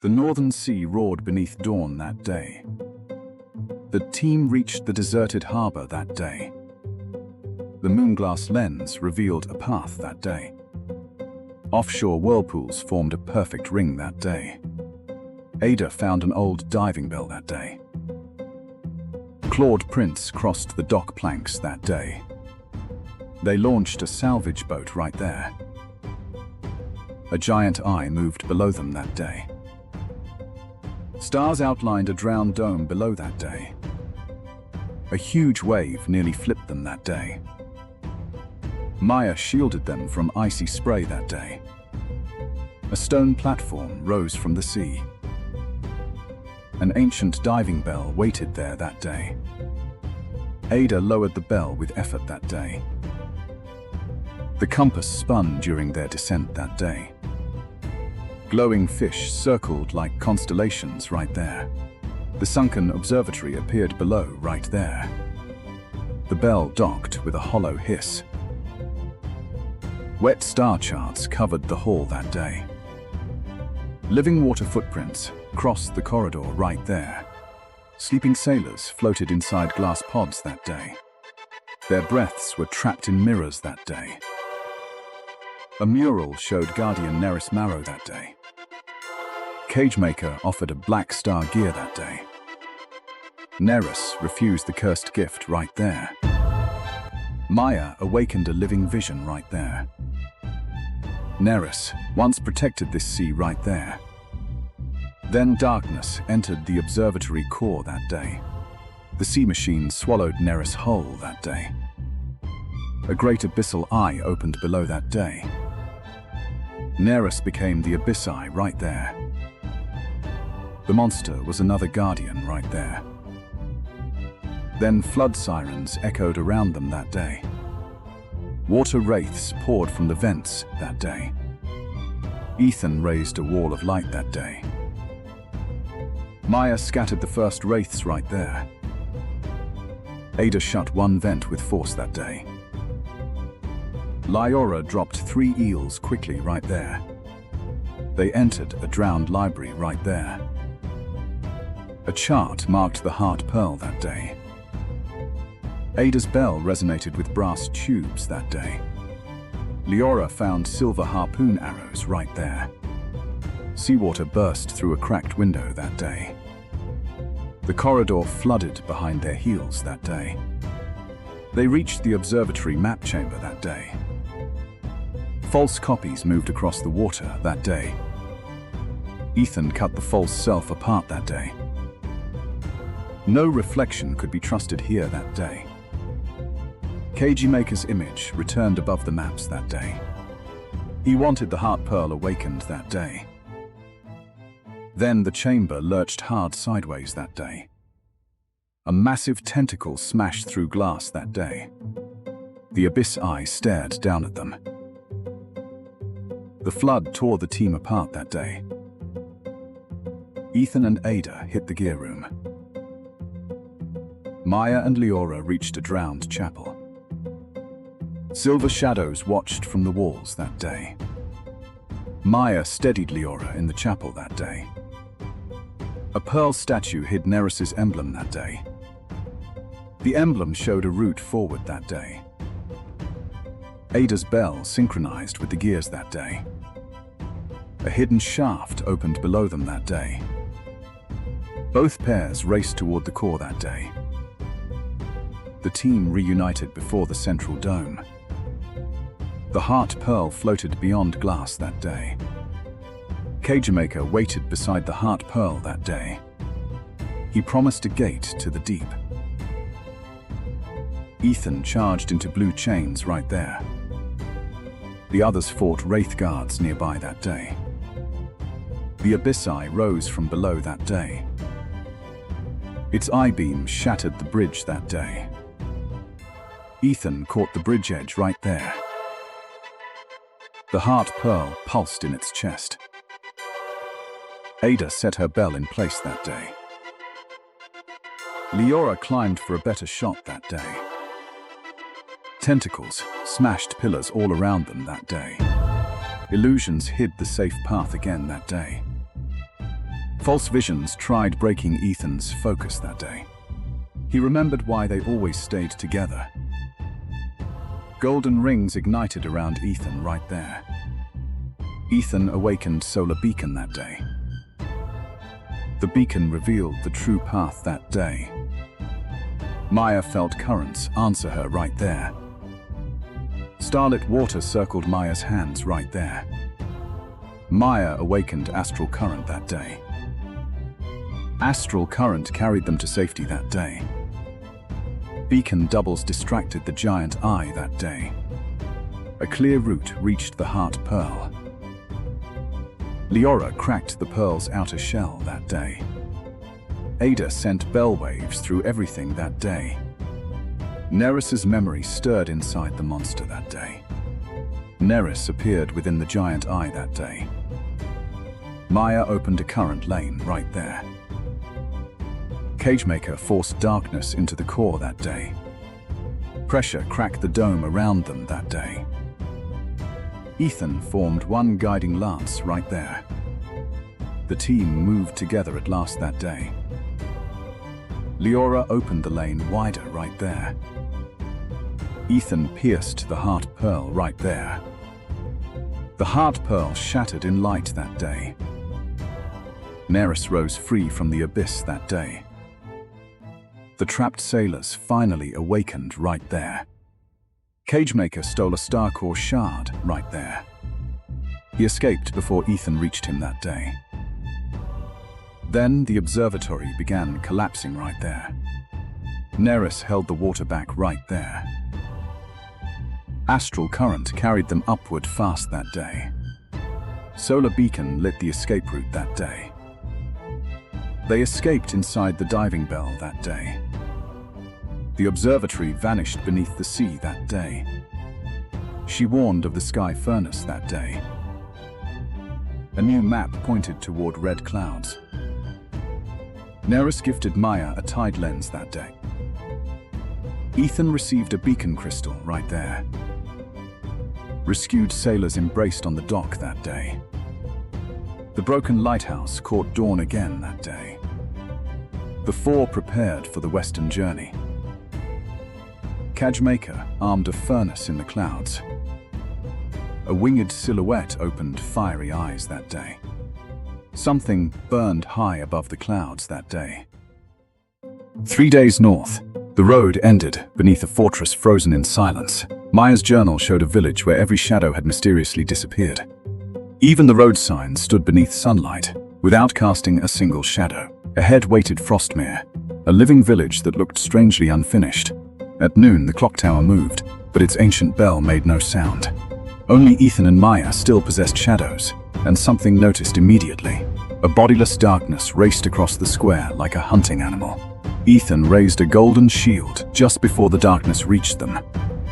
The Northern Sea roared beneath dawn that day. The team reached the deserted harbor that day. The moonglass lens revealed a path that day. Offshore whirlpools formed a perfect ring that day. Ada found an old diving bell that day. Clawed prints crossed the dock planks that day. They launched a salvage boat right there. A giant eye moved below them that day. Stars outlined a drowned dome below that day. A huge wave nearly flipped them that day. Maya shielded them from icy spray that day. A stone platform rose from the sea. An ancient diving bell waited there that day. Ada lowered the bell with effort that day. The compass spun during their descent that day. Glowing fish circled like constellations right there. The sunken observatory appeared below right there. The bell docked with a hollow hiss. Wet star charts covered the hall that day. Living water footprints crossed the corridor right there. Sleeping sailors floated inside glass pods that day. Their breaths were trapped in mirrors that day. A mural showed Guardian Nerys Marrow that day. Cagemaker offered a black star gear that day. Nerys refused the cursed gift right there. Maya awakened a living vision right there. Nerys once protected this sea right there. Then darkness entered the observatory core that day. The sea machine swallowed Nerys whole that day. A great abyssal eye opened below that day. Nerys became the Abyss Eye right there. The monster was another guardian right there. Then flood sirens echoed around them that day. Water wraiths poured from the vents that day. Ethan raised a wall of light that day. Maya scattered the first wraiths right there. Ada shut one vent with force that day. Liora dropped 3 eels quickly right there. They entered a drowned library right there. A chart marked the Heart Pearl that day. Ada's bell resonated with brass tubes that day. Liora found silver harpoon arrows right there. Seawater burst through a cracked window that day. The corridor flooded behind their heels that day. They reached the observatory map chamber that day. False copies moved across the water that day. Ethan cut the false self apart that day. No reflection could be trusted here that day. Cagemaker's image returned above the maps that day. He wanted the Heart Pearl awakened that day. Then the chamber lurched hard sideways that day. A massive tentacle smashed through glass that day. The Abyss Eye stared down at them. The flood tore the team apart that day. Ethan and Ada hit the gear room. Maya and Liora reached a drowned chapel. Silver shadows watched from the walls that day. Maya steadied Liora in the chapel that day. A pearl statue hid Nerys' emblem that day. The emblem showed a route forward that day. Ada's bell synchronized with the gears that day. A hidden shaft opened below them that day. Both pairs raced toward the core that day. The team reunited before the central dome. The Heart Pearl floated beyond glass that day. Cagemaker waited beside the Heart Pearl that day. He promised a gate to the deep. Ethan charged into blue chains right there. The others fought wraith guards nearby that day. The Abyss Eye rose from below that day. Its eye-beam shattered the bridge that day. Ethan caught the bridge edge right there. The Heart Pearl pulsed in its chest. Ada set her bell in place that day. Liora climbed for a better shot that day. Tentacles smashed pillars all around them that day. Illusions hid the safe path again that day. False visions tried breaking Ethan's focus that day. He remembered why they always stayed together. Golden rings ignited around Ethan right there. Ethan awakened Solar Beacon that day. The beacon revealed the true path that day. Maya felt currents answer her right there. Starlit water circled Maya's hands right there. Maya awakened Astral Current that day. Astral Current carried them to safety that day. Beacon doubles distracted the giant eye that day. A clear route reached the heart pearl. Leora cracked the pearl's outer shell that day. Ada sent bell waves through everything that day. Neris's memory stirred inside the monster that day. Neris appeared within the giant eye that day. Maya opened a current lane right there. Cagemaker forced darkness into the core that day. Pressure cracked the dome around them that day. Ethan formed one guiding lance right there. The team moved together at last that day. Leora opened the lane wider right there. Ethan pierced the heart pearl right there. The heart pearl shattered in light that day. Neris rose free from the abyss that day. The trapped sailors finally awakened right there. Cagemaker stole a Starcore shard right there. He escaped before Ethan reached him that day. Then the observatory began collapsing right there. Neris held the water back right there. Astral Current carried them upward fast that day. Solar Beacon lit the escape route that day. They escaped inside the diving bell that day. The observatory vanished beneath the sea that day. She warned of the sky furnace that day. A new map pointed toward red clouds. Neris gifted Maya a tide lens that day. Ethan received a beacon crystal right there. Rescued sailors embraced on the dock that day. The broken lighthouse caught dawn again that day. The four prepared for the western journey. Cagemaker armed a furnace in the clouds. A winged silhouette opened fiery eyes that day. Something burned high above the clouds that day. 3 days north, the road ended beneath a fortress frozen in silence. Maya's journal showed a village where every shadow had mysteriously disappeared. Even the road signs stood beneath sunlight, without casting a single shadow. Ahead waited Frostmere, a living village that looked strangely unfinished. At noon, the clock tower moved, but its ancient bell made no sound. Only Ethan and Maya still possessed shadows, and something noticed immediately. A bodiless darkness raced across the square like a hunting animal. Ethan raised a golden shield just before the darkness reached them.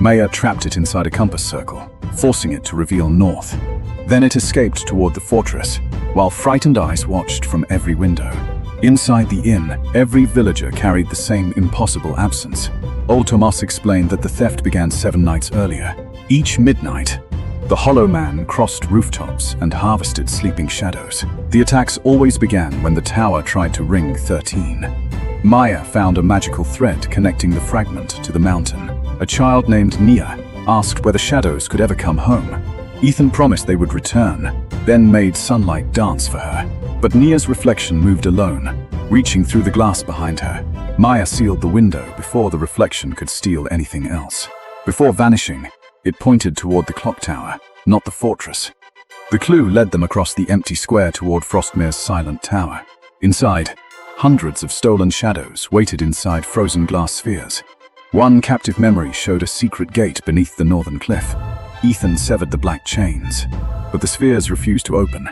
Maya trapped it inside a compass circle, forcing it to reveal north. Then it escaped toward the fortress, while frightened eyes watched from every window. Inside the inn, every villager carried the same impossible absence. Old Tomas explained that the theft began 7 nights earlier. Each midnight, the Hollow Man crossed rooftops and harvested sleeping shadows. The attacks always began when the tower tried to ring 13. Maya found a magical thread connecting the fragment to the mountain. A child named Nia asked whether shadows could ever come home. Ethan promised they would return, then made sunlight dance for her. But Nia's reflection moved alone, reaching through the glass behind her. Maya sealed the window before the reflection could steal anything else. Before vanishing, it pointed toward the clock tower, not the fortress. The clue led them across the empty square toward Frostmere's silent tower. Inside, hundreds of stolen shadows waited inside frozen glass spheres. One captive memory showed a secret gate beneath the northern cliff. Ethan severed the black chains, but the spheres refused to open.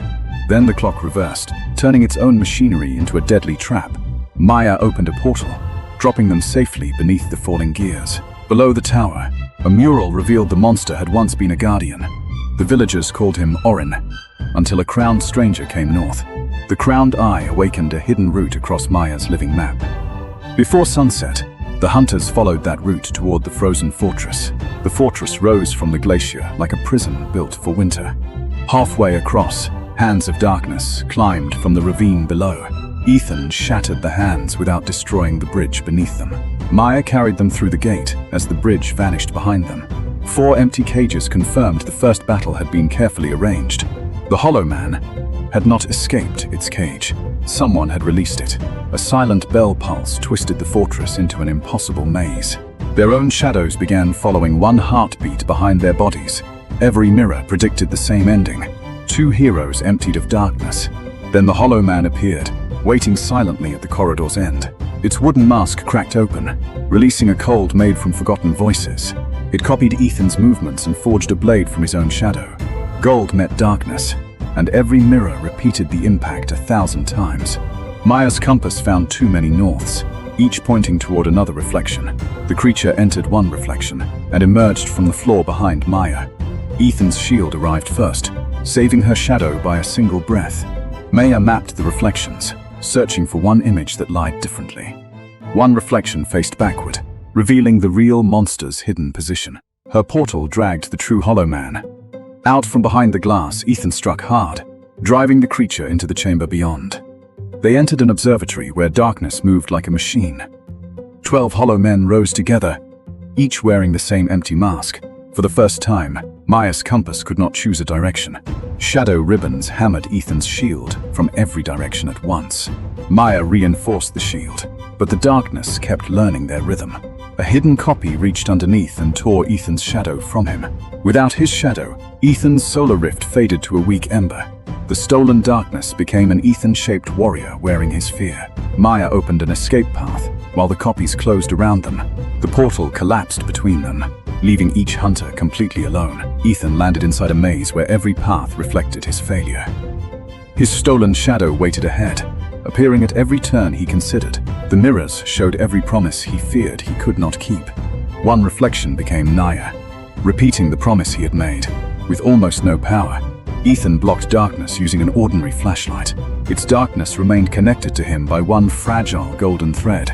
Then the clock reversed, turning its own machinery into a deadly trap. Maya opened a portal, dropping them safely beneath the falling gears. Below the tower, a mural revealed the monster had once been a guardian. The villagers called him Orin, until a crowned stranger came north. The crowned eye awakened a hidden route across Maya's living map. Before sunset, the hunters followed that route toward the frozen fortress. The fortress rose from the glacier like a prison built for winter. Halfway across, Hands of darkness climbed from the ravine below. Ethan shattered the hands without destroying the bridge beneath them. Maya carried them through the gate as the bridge vanished behind them. 4 empty cages confirmed the first battle had been carefully arranged. The Hollow Man had not escaped its cage. Someone had released it. A silent bell pulse twisted the fortress into an impossible maze. Their own shadows began following one heartbeat behind their bodies. Every mirror predicted the same ending. 2 heroes emptied of darkness. Then the Hollow Man appeared, waiting silently at the corridor's end. Its wooden mask cracked open, releasing a cold made from forgotten voices. It copied Ethan's movements and forged a blade from his own shadow. Gold met darkness, and every mirror repeated the impact 1,000 times. Maya's compass found too many norths, each pointing toward another reflection. The creature entered one reflection and emerged from the floor behind Maya. Ethan's shield arrived first, saving her shadow by a single breath. Maya mapped the reflections, searching for one image that lied differently. One reflection faced backward, revealing the real monster's hidden position. Her portal dragged the true Hollow Man. Out from behind the glass, Ethan struck hard, driving the creature into the chamber beyond. They entered an observatory where darkness moved like a machine. 12 Hollow Men rose together, each wearing the same empty mask. For the first time, Maya's compass could not choose a direction. Shadow ribbons hammered Ethan's shield from every direction at once. Maya reinforced the shield, but the darkness kept learning their rhythm. A hidden copy reached underneath and tore Ethan's shadow from him. Without his shadow, Ethan's solar rift faded to a weak ember. The stolen darkness became an Ethan-shaped warrior wearing his fear. Maya opened an escape path, while the copies closed around them. The portal collapsed between them, leaving each hunter completely alone. Ethan landed inside a maze where every path reflected his failure. His stolen shadow waited ahead, appearing at every turn he considered. The mirrors showed every promise he feared he could not keep. One reflection became Naya, repeating the promise he had made. With almost no power, Ethan blocked darkness using an ordinary flashlight. Its darkness remained connected to him by one fragile golden thread.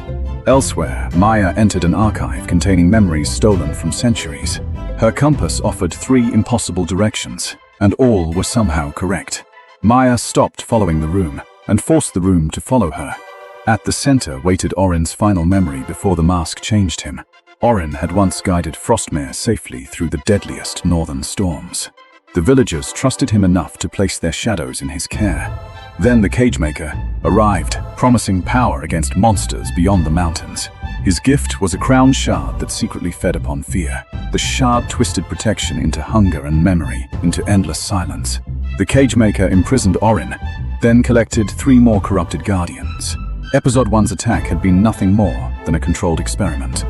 Elsewhere, Maya entered an archive containing memories stolen from centuries. Her compass offered 3 impossible directions, and all were somehow correct. Maya stopped following the room and forced the room to follow her. At the center waited Orin's final memory before the mask changed him. Orin had once guided Frostmere safely through the deadliest northern storms. The villagers trusted him enough to place their shadows in his care. Then the Cagemaker arrived, promising power against monsters beyond the mountains. His gift was a crown shard that secretly fed upon fear. The shard twisted protection into hunger and memory, into endless silence. The Cagemaker imprisoned Orin, then collected 3 more corrupted guardians. Episode 1's attack had been nothing more than a controlled experiment.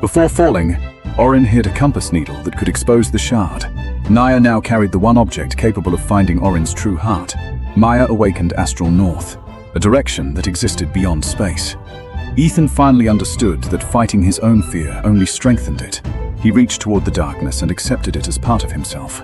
Before falling, Orin hid a compass needle that could expose the shard. Naya now carried the one object capable of finding Orin's true heart. Maya awakened Astral North, a direction that existed beyond space. Ethan finally understood that fighting his own fear only strengthened it. He reached toward the darkness and accepted it as part of himself.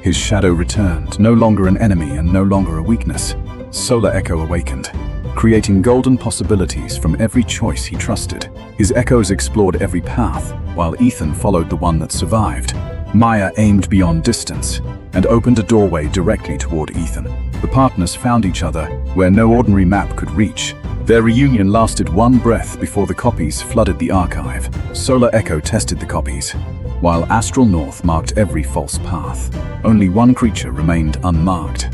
His shadow returned, no longer an enemy and no longer a weakness. Solar Echo awakened, creating golden possibilities from every choice he trusted. His echoes explored every path, while Ethan followed the one that survived. Maya aimed beyond distance and opened a doorway directly toward Ethan. The partners found each other where no ordinary map could reach. Their reunion lasted one breath before the copies flooded the archive. Solar Echo tested the copies, while Astral North marked every false path. Only one creature remained unmarked,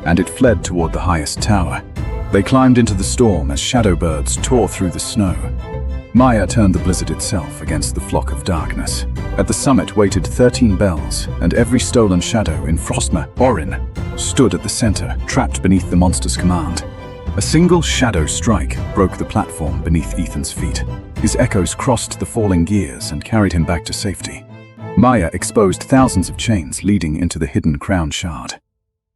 and it fled toward the highest tower. They climbed into the storm as shadow birds tore through the snow. Maya turned the blizzard itself against the flock of darkness. At the summit waited 13 bells, and every stolen shadow in Frostmere. Orin stood at the center, trapped beneath the monster's command. A single shadow strike broke the platform beneath Ethan's feet. His echoes crossed the falling gears and carried him back to safety. Maya exposed thousands of chains leading into the hidden crown shard.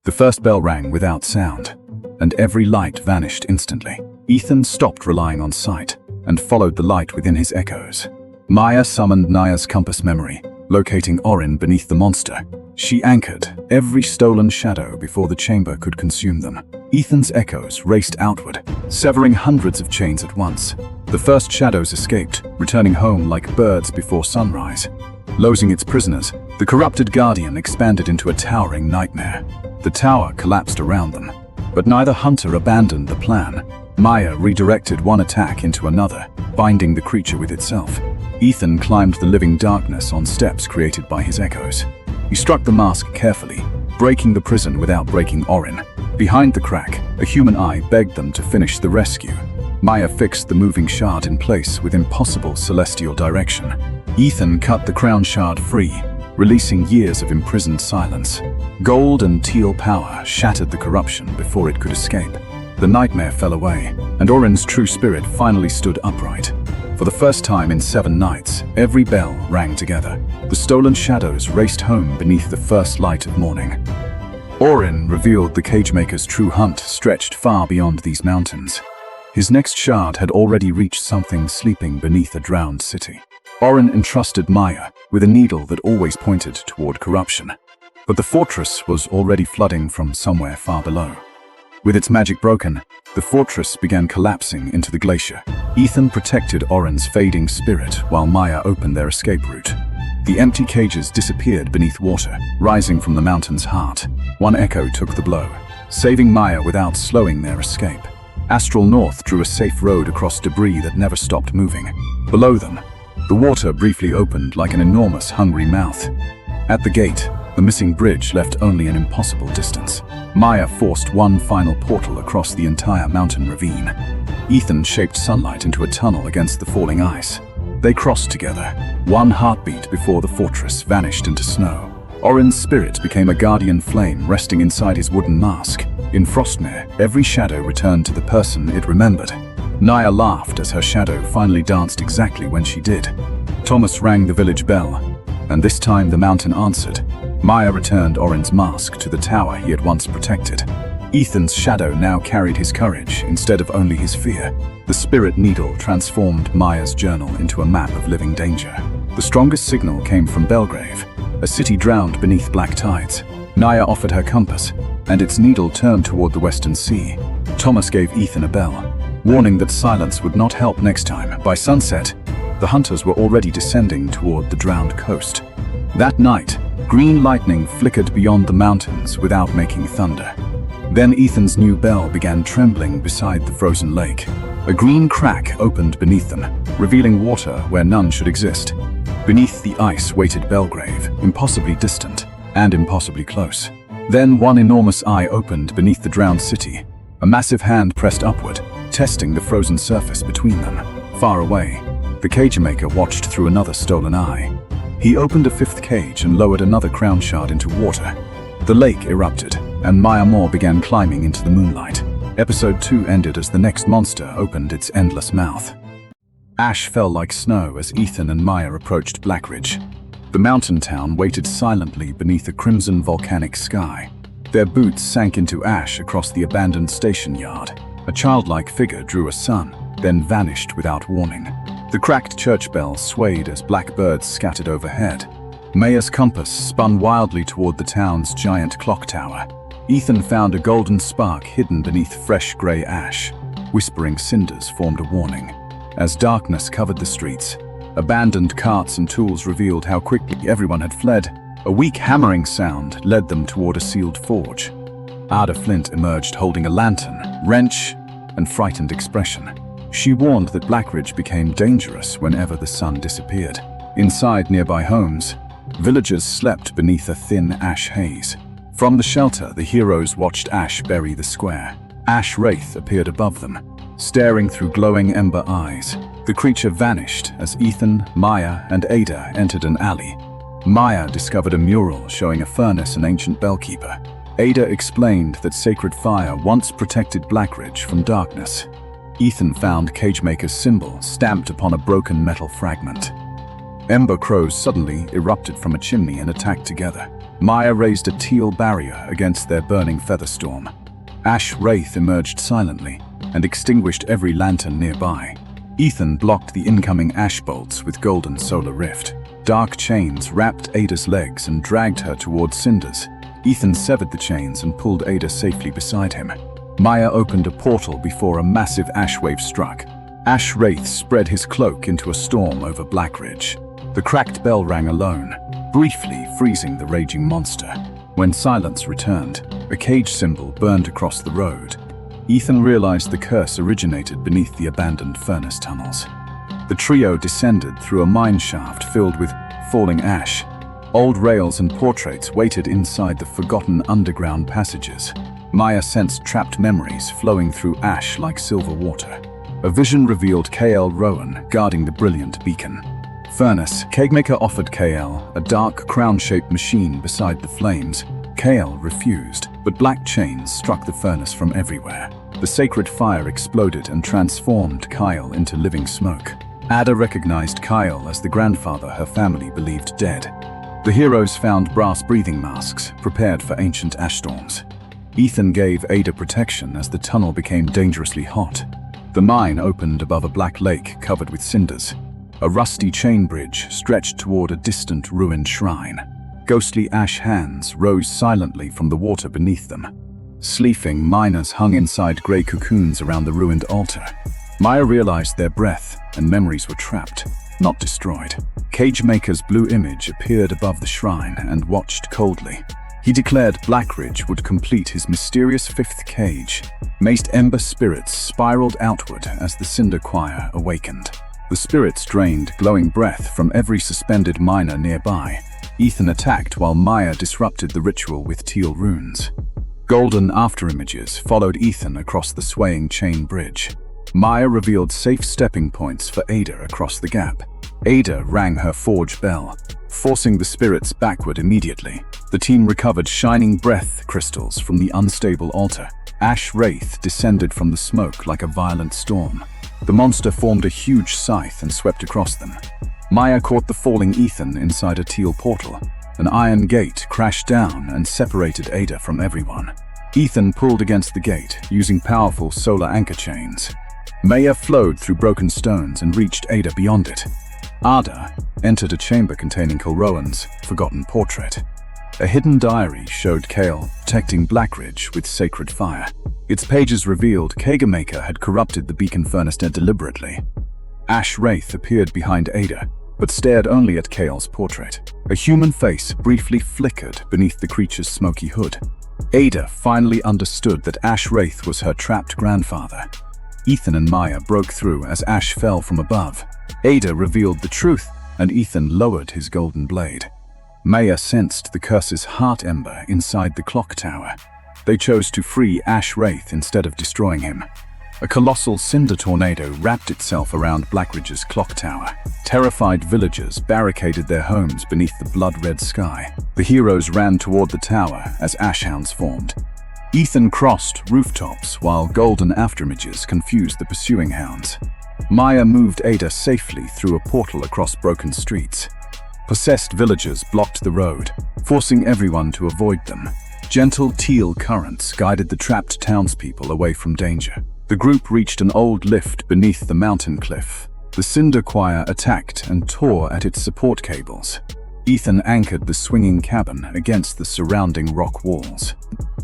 The first bell rang without sound, and every light vanished instantly. Ethan stopped relying on sight and followed the light within his echoes. Maya summoned Naya's compass memory, locating Orin beneath the monster. She anchored every stolen shadow before the chamber could consume them. Ethan's echoes raced outward, severing hundreds of chains at once. The first shadows escaped, returning home like birds before sunrise. Losing its prisoners, the corrupted guardian expanded into a towering nightmare. The tower collapsed around them, but neither hunter abandoned the plan. Maya redirected one attack into another, binding the creature with itself. Ethan climbed the living darkness on steps created by his echoes. He struck the mask carefully, breaking the prison without breaking Orin. Behind the crack, a human eye begged them to finish the rescue. Maya fixed the moving shard in place with impossible celestial direction. Ethan cut the crown shard free, releasing years of imprisoned silence. Gold and teal power shattered the corruption before it could escape. The nightmare fell away, and Orin's true spirit finally stood upright. For the first time in 7 nights, every bell rang together. The stolen shadows raced home beneath the first light of morning. Orin revealed the Cagemaker's true hunt stretched far beyond these mountains. His next shard had already reached something sleeping beneath a drowned city. Orin entrusted Maya with a needle that always pointed toward corruption. But the fortress was already flooding from somewhere far below. With its magic broken, the fortress began collapsing into the glacier. Ethan protected Orin's fading spirit while Maya opened their escape route. The empty cages disappeared beneath water, rising from the mountain's heart. One echo took the blow, saving Maya without slowing their escape. Astral North drew a safe road across debris that never stopped moving. Below them, the water briefly opened like an enormous, hungry mouth. At the gate, the missing bridge left only an impossible distance. Maya forced one final portal across the entire mountain ravine. Ethan shaped sunlight into a tunnel against the falling ice. They crossed together, one heartbeat before the fortress vanished into snow. Orin's spirit became a guardian flame resting inside his wooden mask. In Frostmere, every shadow returned to the person it remembered. Naya laughed as her shadow finally danced exactly when she did. Thomas rang the village bell, and this time the mountain answered. Maya returned Orin's mask to the tower he had once protected. Ethan's shadow now carried his courage instead of only his fear. The spirit needle transformed Maya's journal into a map of living danger. The strongest signal came from Belgrave, a city drowned beneath black tides. Naya offered her compass, and its needle turned toward the western sea. Thomas gave Ethan a bell, warning that silence would not help next time. By sunset, the hunters were already descending toward the drowned coast. That night, green lightning flickered beyond the mountains without making thunder. Then Ethan's new bell began trembling beside the frozen lake. A green crack opened beneath them, revealing water where none should exist. Beneath the ice waited Belgrave, impossibly distant and impossibly close. Then one enormous eye opened beneath the drowned city. A massive hand pressed upward, testing the frozen surface between them. Far away, the Cagemaker watched through another stolen eye. He opened a 5th cage and lowered another crown shard into water. The lake erupted, and Maya Moore began climbing into the moonlight. Episode 2 ended as the next monster opened its endless mouth. Ash fell like snow as Ethan and Maya approached Blackridge. The mountain town waited silently beneath a crimson volcanic sky. Their boots sank into ash across the abandoned station yard. A childlike figure drew a sun, then vanished without warning. The cracked church bell swayed as black birds scattered overhead. Maya's compass spun wildly toward the town's giant clock tower. Ethan found a golden spark hidden beneath fresh gray ash. Whispering cinders formed a warning. As darkness covered the streets, abandoned carts and tools revealed how quickly everyone had fled. A weak hammering sound led them toward a sealed forge. Ada Flint emerged holding a lantern, wrench, and frightened expression. She warned that Blackridge became dangerous whenever the sun disappeared. Inside nearby homes, villagers slept beneath a thin ash haze. From the shelter, the heroes watched Ash bury the square. Ash Wraith appeared above them, staring through glowing ember eyes. The creature vanished as Ethan, Maya, and Ada entered an alley. Maya discovered a mural showing a furnace and ancient bellkeeper. Ada explained that sacred fire once protected Blackridge from darkness. Ethan found Cagemaker's symbol stamped upon a broken metal fragment. Ember crows suddenly erupted from a chimney and attacked together. Maya raised a teal barrier against their burning feather storm. Ash Wraith emerged silently and extinguished every lantern nearby. Ethan blocked the incoming ash bolts with golden solar rift. Dark chains wrapped Ada's legs and dragged her towards cinders. Ethan severed the chains and pulled Ada safely beside him. Maya opened a portal before a massive ash wave struck. Ash Wraith spread his cloak into a storm over Blackridge. The cracked bell rang alone, briefly freezing the raging monster. When silence returned, A cage symbol burned across the road. Ethan realized the curse originated beneath the abandoned furnace tunnels. The trio descended through a mine shaft filled with falling ash. Old rails and portraits waited inside the forgotten underground passages. Maya sensed trapped memories flowing through ash like silver water. A vision revealed KL Rowan guarding the brilliant beacon. Furnace. Kegmaker offered KL a dark crown-shaped machine beside the flames. KL refused, but black chains struck the furnace from everywhere. The sacred fire exploded and transformed Kyle into living smoke. Ada recognized Kyle as the grandfather her family believed dead. The heroes found brass breathing masks, prepared for ancient ash storms. Ethan gave Ada protection as the tunnel became dangerously hot. The mine opened above a black lake covered with cinders. A rusty chain bridge stretched toward a distant ruined shrine. Ghostly ash hands rose silently from the water beneath them. Sleeping miners hung inside gray cocoons around the ruined altar. Maya realized their breath and memories were trapped, not destroyed. Cagemaker's blue image appeared above the shrine and watched coldly. He declared Blackridge would complete his mysterious fifth cage. Maced ember spirits spiraled outward as the cinder choir awakened. The spirits drained glowing breath from every suspended miner nearby. Ethan attacked while Maya disrupted the ritual with teal runes. Golden afterimages followed Ethan across the swaying chain bridge. Maya revealed safe stepping points for Ada across the gap. Ada rang her forge bell, forcing the spirits backward immediately. The team recovered shining breath crystals from the unstable altar. Ash Wraith descended from the smoke like a violent storm. The monster formed a huge scythe and swept across them. Maya caught the falling Ethan inside a teal portal. An iron gate crashed down and separated Ada from everyone. Ethan pulled against the gate, using powerful solar anchor chains. Maya flowed through broken stones and reached Ada beyond it. Ada entered a chamber containing Kilrowan's forgotten portrait. A hidden diary showed Kale protecting Blackridge with sacred fire. Its pages revealed Kegamaker had corrupted the beacon furnace deliberately. Ash Wraith appeared behind Ada, but stared only at Kale's portrait. A human face briefly flickered beneath the creature's smoky hood. Ada finally understood that Ash Wraith was her trapped grandfather. Ethan and Maya broke through as Ash fell from above. Ada revealed the truth, and Ethan lowered his golden blade. Maya sensed the curse's heart ember inside the clock tower. They chose to free Ash Wraith instead of destroying him. A colossal cinder tornado wrapped itself around Blackridge's clock tower. Terrified villagers barricaded their homes beneath the blood-red sky. The heroes ran toward the tower as ashhounds formed. Ethan crossed rooftops while golden afterimages confused the pursuing hounds. Maya moved Ada safely through a portal across broken streets. Possessed villagers blocked the road, forcing everyone to avoid them. Gentle teal currents guided the trapped townspeople away from danger. The group reached an old lift beneath the mountain cliff. The cinder choir attacked and tore at its support cables. Ethan anchored the swinging cabin against the surrounding rock walls.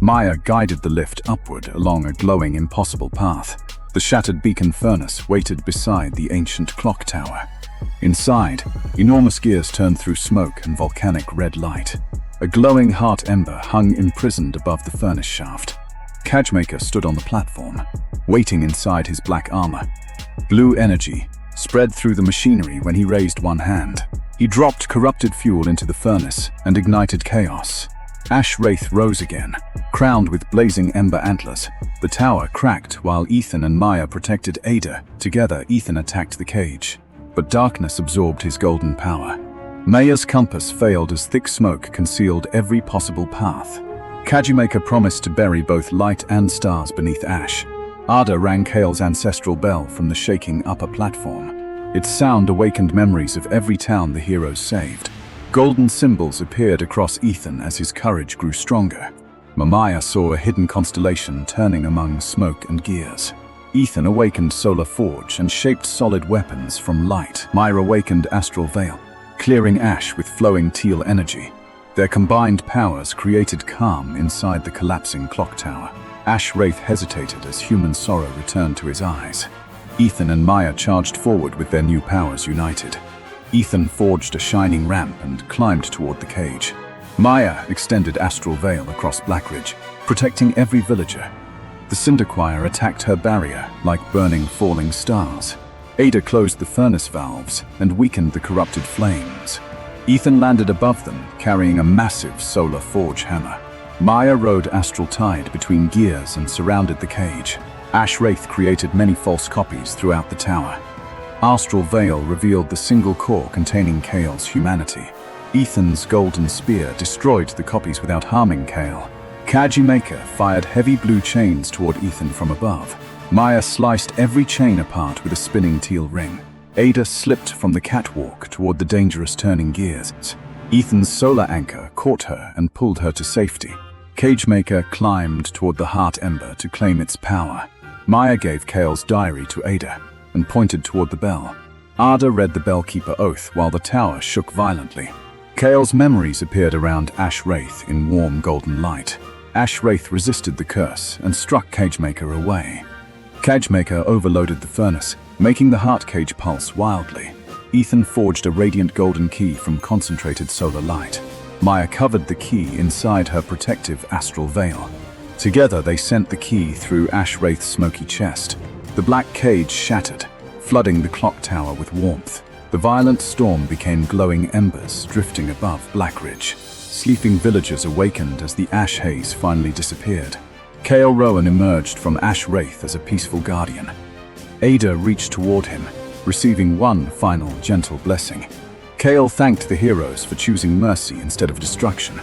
Maya guided the lift upward along a glowing, impossible path. The shattered beacon furnace waited beside the ancient clock tower. Inside, enormous gears turned through smoke and volcanic red light. A glowing heart ember hung imprisoned above the furnace shaft. Kagemaker stood on the platform, waiting inside his black armor. Blue energy spread through the machinery when he raised one hand. He dropped corrupted fuel into the furnace and ignited chaos. Ash Wraith rose again, crowned with blazing ember antlers. The tower cracked while Ethan and Maya protected Ada. Together, Ethan attacked the cage, but darkness absorbed his golden power. Maya's compass failed as thick smoke concealed every possible path. Kagemaker promised to bury both light and stars beneath ash. Ada rang Kale's ancestral bell from the shaking upper platform. Its sound awakened memories of every town the heroes saved. Golden symbols appeared across Ethan as his courage grew stronger. Maya saw a hidden constellation turning among smoke and gears. Ethan awakened Solar Forge and shaped solid weapons from light. Myra awakened Astral Veil, clearing ash with flowing teal energy. Their combined powers created calm inside the collapsing clock tower. Ash Wraith hesitated as human sorrow returned to his eyes. Ethan and Maya charged forward with their new powers united. Ethan forged a shining ramp and climbed toward the cage. Maya extended Astral Veil across Blackridge, protecting every villager. The Cinder Choir attacked her barrier like burning falling stars. Ada closed the furnace valves and weakened the corrupted flames. Ethan landed above them, carrying a massive solar forge hammer. Maya rode Astral Tide between gears and surrounded the cage. Ash Wraith created many false copies throughout the tower. Astral Veil revealed the single core containing Kale's humanity. Ethan's golden spear destroyed the copies without harming Kale. Kaji Maker fired heavy blue chains toward Ethan from above. Maya sliced every chain apart with a spinning teal ring. Ada slipped from the catwalk toward the dangerous turning gears. Ethan's solar anchor caught her and pulled her to safety. Cagemaker climbed toward the Heart Ember to claim its power. Maya gave Kale's diary to Ada and pointed toward the bell. Ada read the Bellkeeper Oath while the tower shook violently. Kale's memories appeared around Ash Wraith in warm golden light. Ash Wraith resisted the curse and struck Cagemaker away. Cagemaker overloaded the furnace, making the heart cage pulse wildly. Ethan forged a radiant golden key from concentrated solar light. Maya covered the key inside her protective Astral Veil. Together they sent the key through Ash Wraith's smoky chest. The black cage shattered, flooding the clock tower with warmth. The violent storm became glowing embers drifting above Blackridge. Sleeping villagers awakened as the ash haze finally disappeared. Kale Rowan emerged from Ash Wraith as a peaceful guardian. Ada reached toward him, receiving one final gentle blessing. Kale thanked the heroes for choosing mercy instead of destruction.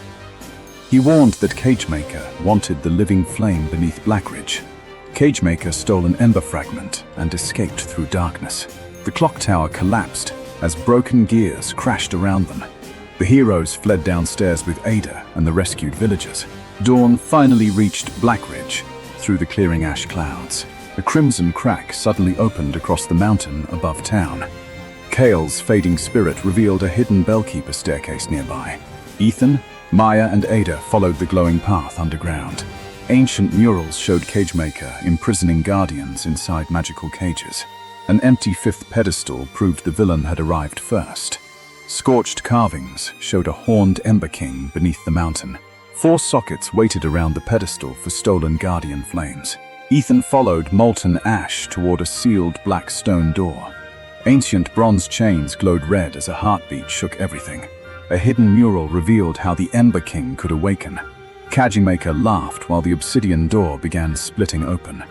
He warned that Cagemaker wanted the living flame beneath Blackridge. Cagemaker stole an ember fragment and escaped through darkness. The clock tower collapsed as broken gears crashed around them. The heroes fled downstairs with Ada and the rescued villagers. Dawn finally reached Blackridge through the clearing ash clouds. A crimson crack suddenly opened across the mountain above town. Kale's fading spirit revealed a hidden Bellkeeper staircase nearby. Ethan, Maya, and Ada followed the glowing path underground. Ancient murals showed Cagemaker imprisoning guardians inside magical cages. An empty fifth pedestal proved the villain had arrived first. Scorched carvings showed a horned Ember King beneath the mountain. 4 sockets waited around the pedestal for stolen guardian flames. Ethan followed molten ash toward a sealed black stone door. Ancient bronze chains glowed red as a heartbeat shook everything. A hidden mural revealed how the Ember King could awaken. Cagemaker laughed while the obsidian door began splitting open.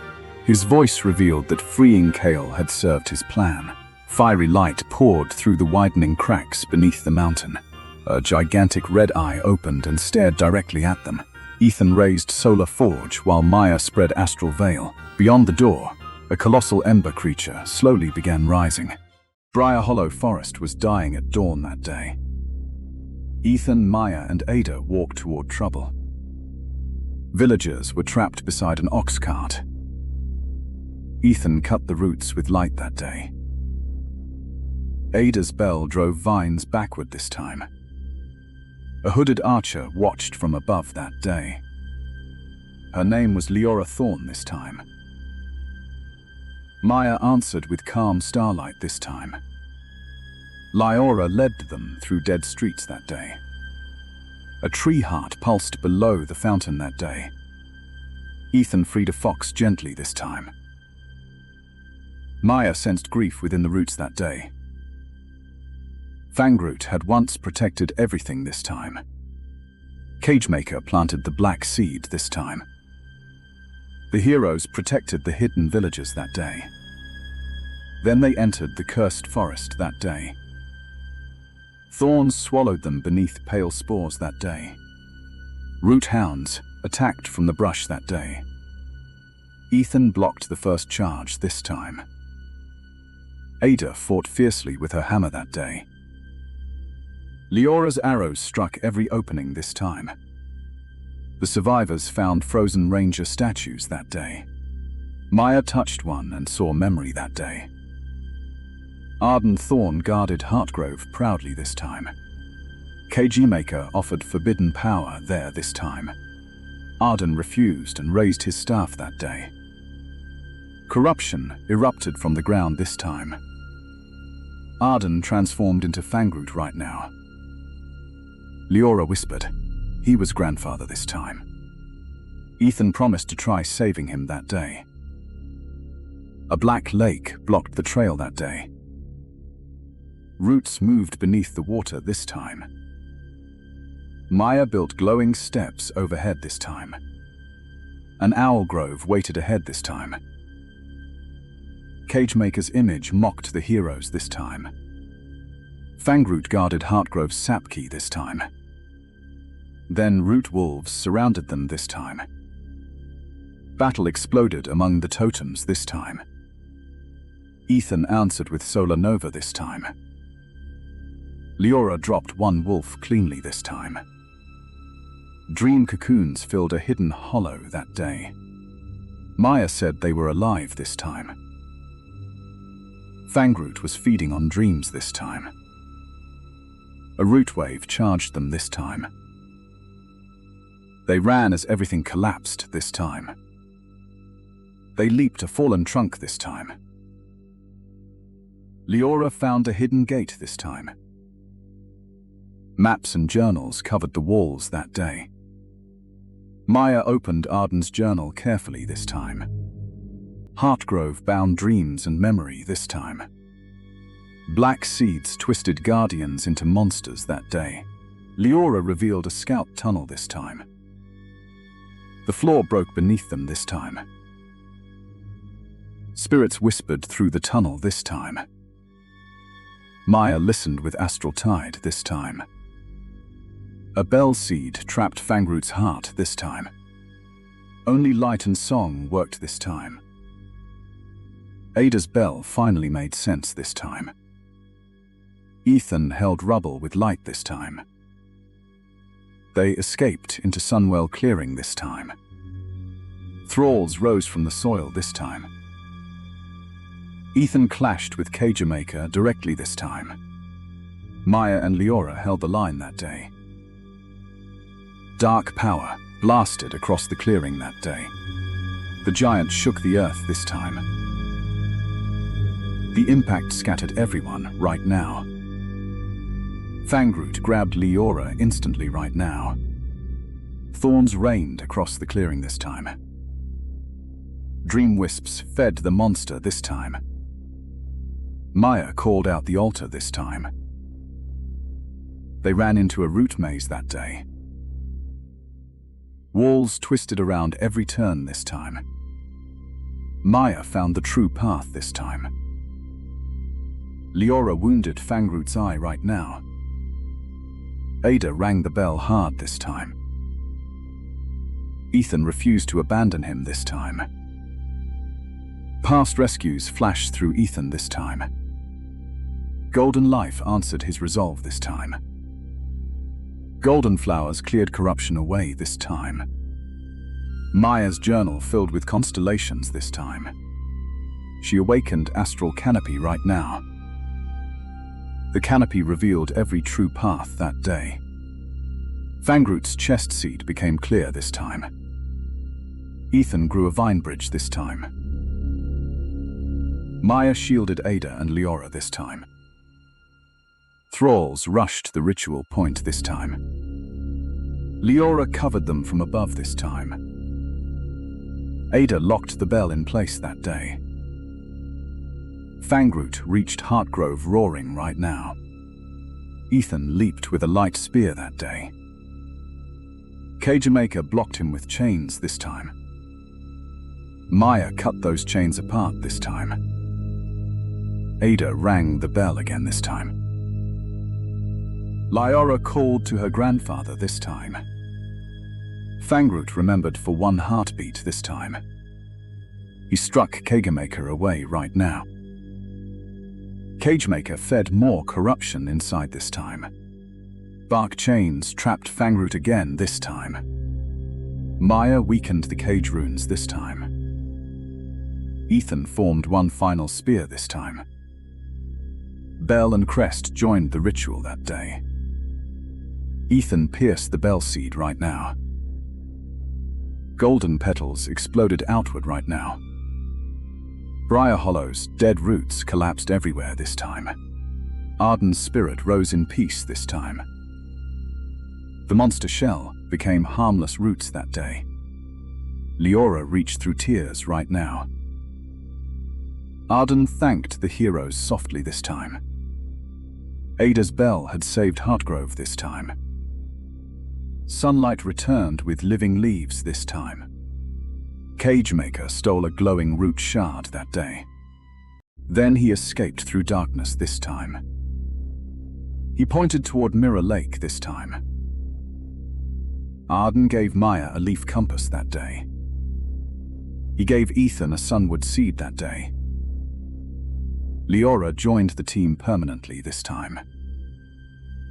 His voice revealed that freeing Kale had served his plan. Fiery light poured through the widening cracks beneath the mountain. A gigantic red eye opened and stared directly at them. Ethan raised Solar Forge while Maya spread Astral Veil. Beyond the door, a colossal ember creature slowly began rising. Briar Hollow Forest was dying at dawn that day. Ethan, Maya, and Ada walked toward trouble. Villagers were trapped beside an ox cart. Ethan cut the roots with light that day. Ada's bell drove vines backward this time. A hooded archer watched from above that day. Her name was Leora Thorn this time. Maya answered with calm starlight this time. Leora led them through dead streets that day. A tree heart pulsed below the fountain that day. Ethan freed a fox gently this time. Maya sensed grief within the roots that day. Fangroot had once protected everything this time. Cagemaker planted the black seed this time. The heroes protected the hidden villages that day. Then they entered the cursed forest that day. Thorns swallowed them beneath pale spores that day. Root hounds attacked from the brush that day. Ethan blocked the first charge this time. Ada fought fiercely with her hammer that day. Leora's arrows struck every opening this time. The survivors found frozen ranger statues that day. Maya touched one and saw memory that day. Arden Thorn guarded Heartgrove proudly this time. Cagemaker offered forbidden power there this time. Arden refused and raised his staff that day. Corruption erupted from the ground this time. Arden transformed into Fangroot right now. Leora whispered, He was grandfather this time. Ethan promised to try saving him that day. A black lake blocked the trail that day. Roots moved beneath the water this time. Maya built glowing steps overhead this time. An owl grove waited ahead this time. Cagemaker's image mocked the heroes this time. Fangroot guarded Heartgrove's sap key this time. Then root wolves surrounded them this time. Battle exploded among the totems this time. Ethan answered with Solar Nova this time. Leora dropped one wolf cleanly this time. Dream cocoons filled a hidden hollow that day. Maya said they were alive this time. Fangroot was feeding on dreams this time. A root wave charged them this time. They ran as everything collapsed this time. They leaped a fallen trunk this time. Leora found a hidden gate this time. Maps and journals covered the walls that day. Maya opened Arden's journal carefully this time. Heartgrove bound dreams and memory this time. Black seeds twisted guardians into monsters that day. Leora revealed a scout tunnel this time. The floor broke beneath them this time. Spirits whispered through the tunnel this time. Maya listened with astral tide this time. A bell seed trapped Fangroot's heart this time. Only light and song worked this time. Ada's bell finally made sense this time. Ethan held rubble with light this time. They escaped into Sunwell Clearing this time. Thralls rose from the soil this time. Ethan clashed with Cagemaker directly this time. Maya and Leora held the line that day. Dark power blasted across the clearing that day. The giant shook the earth this time. The impact scattered everyone right now. Fangroot grabbed Leora instantly right now. Thorns rained across the clearing this time. Dream wisps fed the monster this time. Maya called out the altar this time. They ran into a root maze that day. Walls twisted around every turn this time. Maya found the true path this time. Leora wounded Fangroot's eye right now. Ada rang the bell hard this time. Ethan refused to abandon him this time. Past rescues flashed through Ethan this time. Golden Life answered his resolve this time. Golden Flowers cleared corruption away this time. Maya's journal filled with constellations this time. She awakened Astral Canopy right now. The canopy revealed every true path that day. Fangroot's chest seed became clear this time. Ethan grew a vine bridge this time. Maya shielded Ada and Leora this time. Thralls rushed the ritual point this time. Leora covered them from above this time. Ada locked the bell in place that day. Fangroot reached Heartgrove roaring right now. Ethan leaped with a light spear that day. Cagemaker blocked him with chains this time. Maya cut those chains apart this time. Ada rang the bell again this time. Leora called to her grandfather this time. Fangroot remembered for one heartbeat this time. He struck Cagemaker away right now. Cagemaker fed more corruption inside this time. Bark chains trapped Fangroot again this time. Maya weakened the cage runes this time. Ethan formed one final spear this time. Bell and Crest joined the ritual that day. Ethan pierced the bell seed right now. Golden petals exploded outward right now. Briar Hollow's dead roots collapsed everywhere this time. Arden's spirit rose in peace this time. The monster shell became harmless roots that day. Leora reached through tears right now. Arden thanked the heroes softly this time. Ada's bell had saved Heartgrove this time. Sunlight returned with living leaves this time. Cagemaker stole a glowing root shard that day. Then he escaped through darkness this time. He pointed toward Mirror Lake this time. Arden gave Maya a leaf compass that day. He gave Ethan a sunwood seed that day. Leora joined the team permanently this time.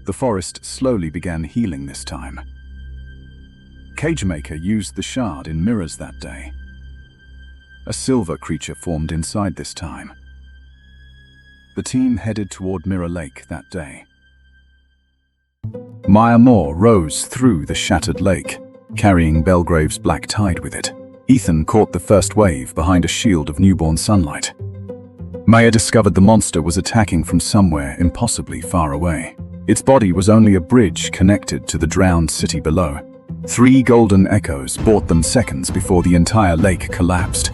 The forest slowly began healing this time. Cagemaker used the shard in mirrors that day. A silver creature formed inside this time. The team headed toward Mirror Lake that day. Maya Moore rose through the shattered lake, carrying Belgrave's black tide with it. Ethan caught the first wave behind a shield of newborn sunlight. Maya discovered the monster was attacking from somewhere impossibly far away. Its body was only a bridge connected to the drowned city below. 3 golden echoes bought them seconds before the entire lake collapsed.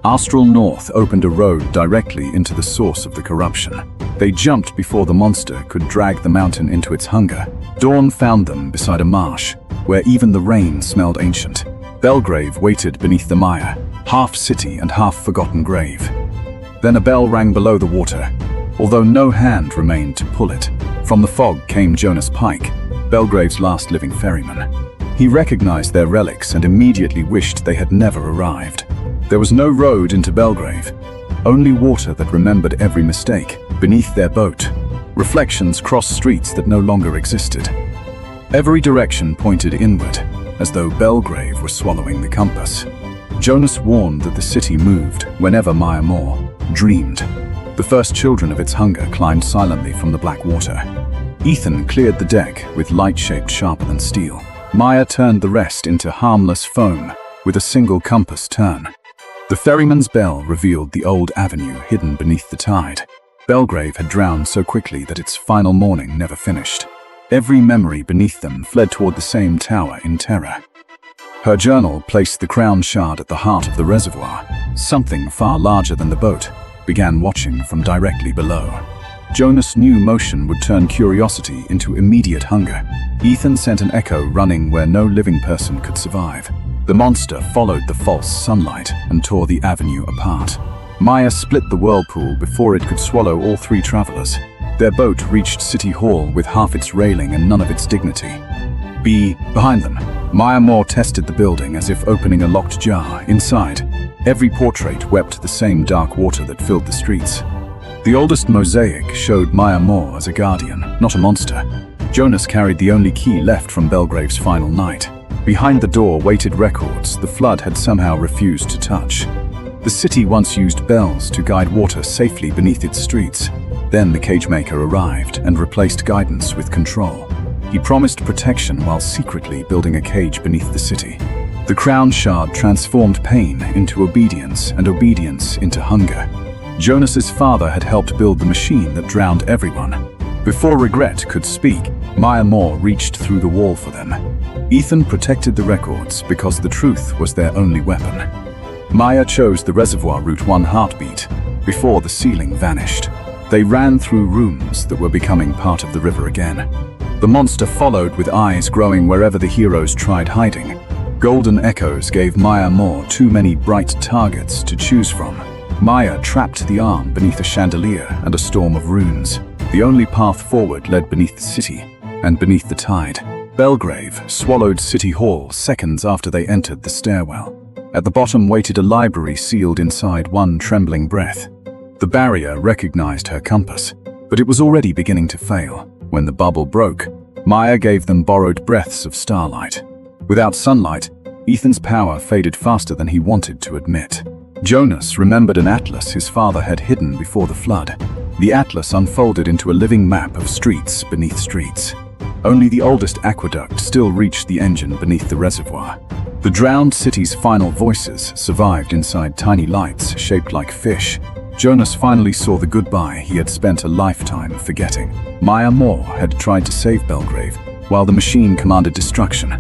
Astral North opened a road directly into the source of the corruption. They jumped before the monster could drag the mountain into its hunger. Dawn found them beside a marsh, where even the rain smelled ancient. Belgrave waited beneath the mire, half city and half forgotten grave. Then a bell rang below the water, although no hand remained to pull it. From the fog came Jonas Pike, Belgrave's last living ferryman. He recognized their relics and immediately wished they had never arrived. There was no road into Belgrave, only water that remembered every mistake. Beneath their boat, reflections crossed streets that no longer existed. Every direction pointed inward, as though Belgrave were swallowing the compass. Jonas warned that the city moved whenever Maya Moore dreamed. The first children of its hunger climbed silently from the black water. Ethan cleared the deck with light shaped sharper than steel. Maya turned the rest into harmless foam with a single compass turn. The ferryman's bell revealed the old avenue hidden beneath the tide. Belgrave had drowned so quickly that its final morning never finished. Every memory beneath them fled toward the same tower in terror. Her journal placed the crown shard at the heart of the reservoir. Something far larger than the boat began watching from directly below. Jonas knew motion would turn curiosity into immediate hunger. Ethan sent an echo running where no living person could survive. The monster followed the false sunlight and tore the avenue apart. Maya split the whirlpool before it could swallow all 3 travelers. Their boat reached City Hall with half its railing and none of its dignity. Behind them, Maya Moore tested the building as if opening a locked jar. Inside, every portrait wept the same dark water that filled the streets. The oldest mosaic showed Maya Moore as a guardian, not a monster. Jonas carried the only key left from Belgrave's final night. Behind the door waited records the flood had somehow refused to touch. The city once used bells to guide water safely beneath its streets. Then the Cagemaker arrived and replaced guidance with control. He promised protection while secretly building a cage beneath the city. The crown shard transformed pain into obedience and obedience into hunger. Jonas's father had helped build the machine that drowned everyone. Before regret could speak, Maya Moore reached through the wall for them. Ethan protected the records because the truth was their only weapon. Maya chose the reservoir route 1 heartbeat before the ceiling vanished. They ran through rooms that were becoming part of the river again. The monster followed with eyes growing wherever the heroes tried hiding. Golden echoes gave Maya Moore too many bright targets to choose from. Maya trapped the arm beneath a chandelier and a storm of runes. The only path forward led beneath the city and beneath the tide. Belgrave swallowed City Hall seconds after they entered the stairwell. At the bottom waited a library sealed inside one trembling breath. The barrier recognized her compass, but it was already beginning to fail. When the bubble broke, Maya gave them borrowed breaths of starlight. Without sunlight, Ethan's power faded faster than he wanted to admit. Jonas remembered an atlas his father had hidden before the flood. The atlas unfolded into a living map of streets beneath streets. Only the oldest aqueduct still reached the engine beneath the reservoir. The drowned city's final voices survived inside tiny lights shaped like fish. Jonas finally saw the goodbye he had spent a lifetime forgetting. Maya Moore had tried to save Belgrave, while the machine commanded destruction.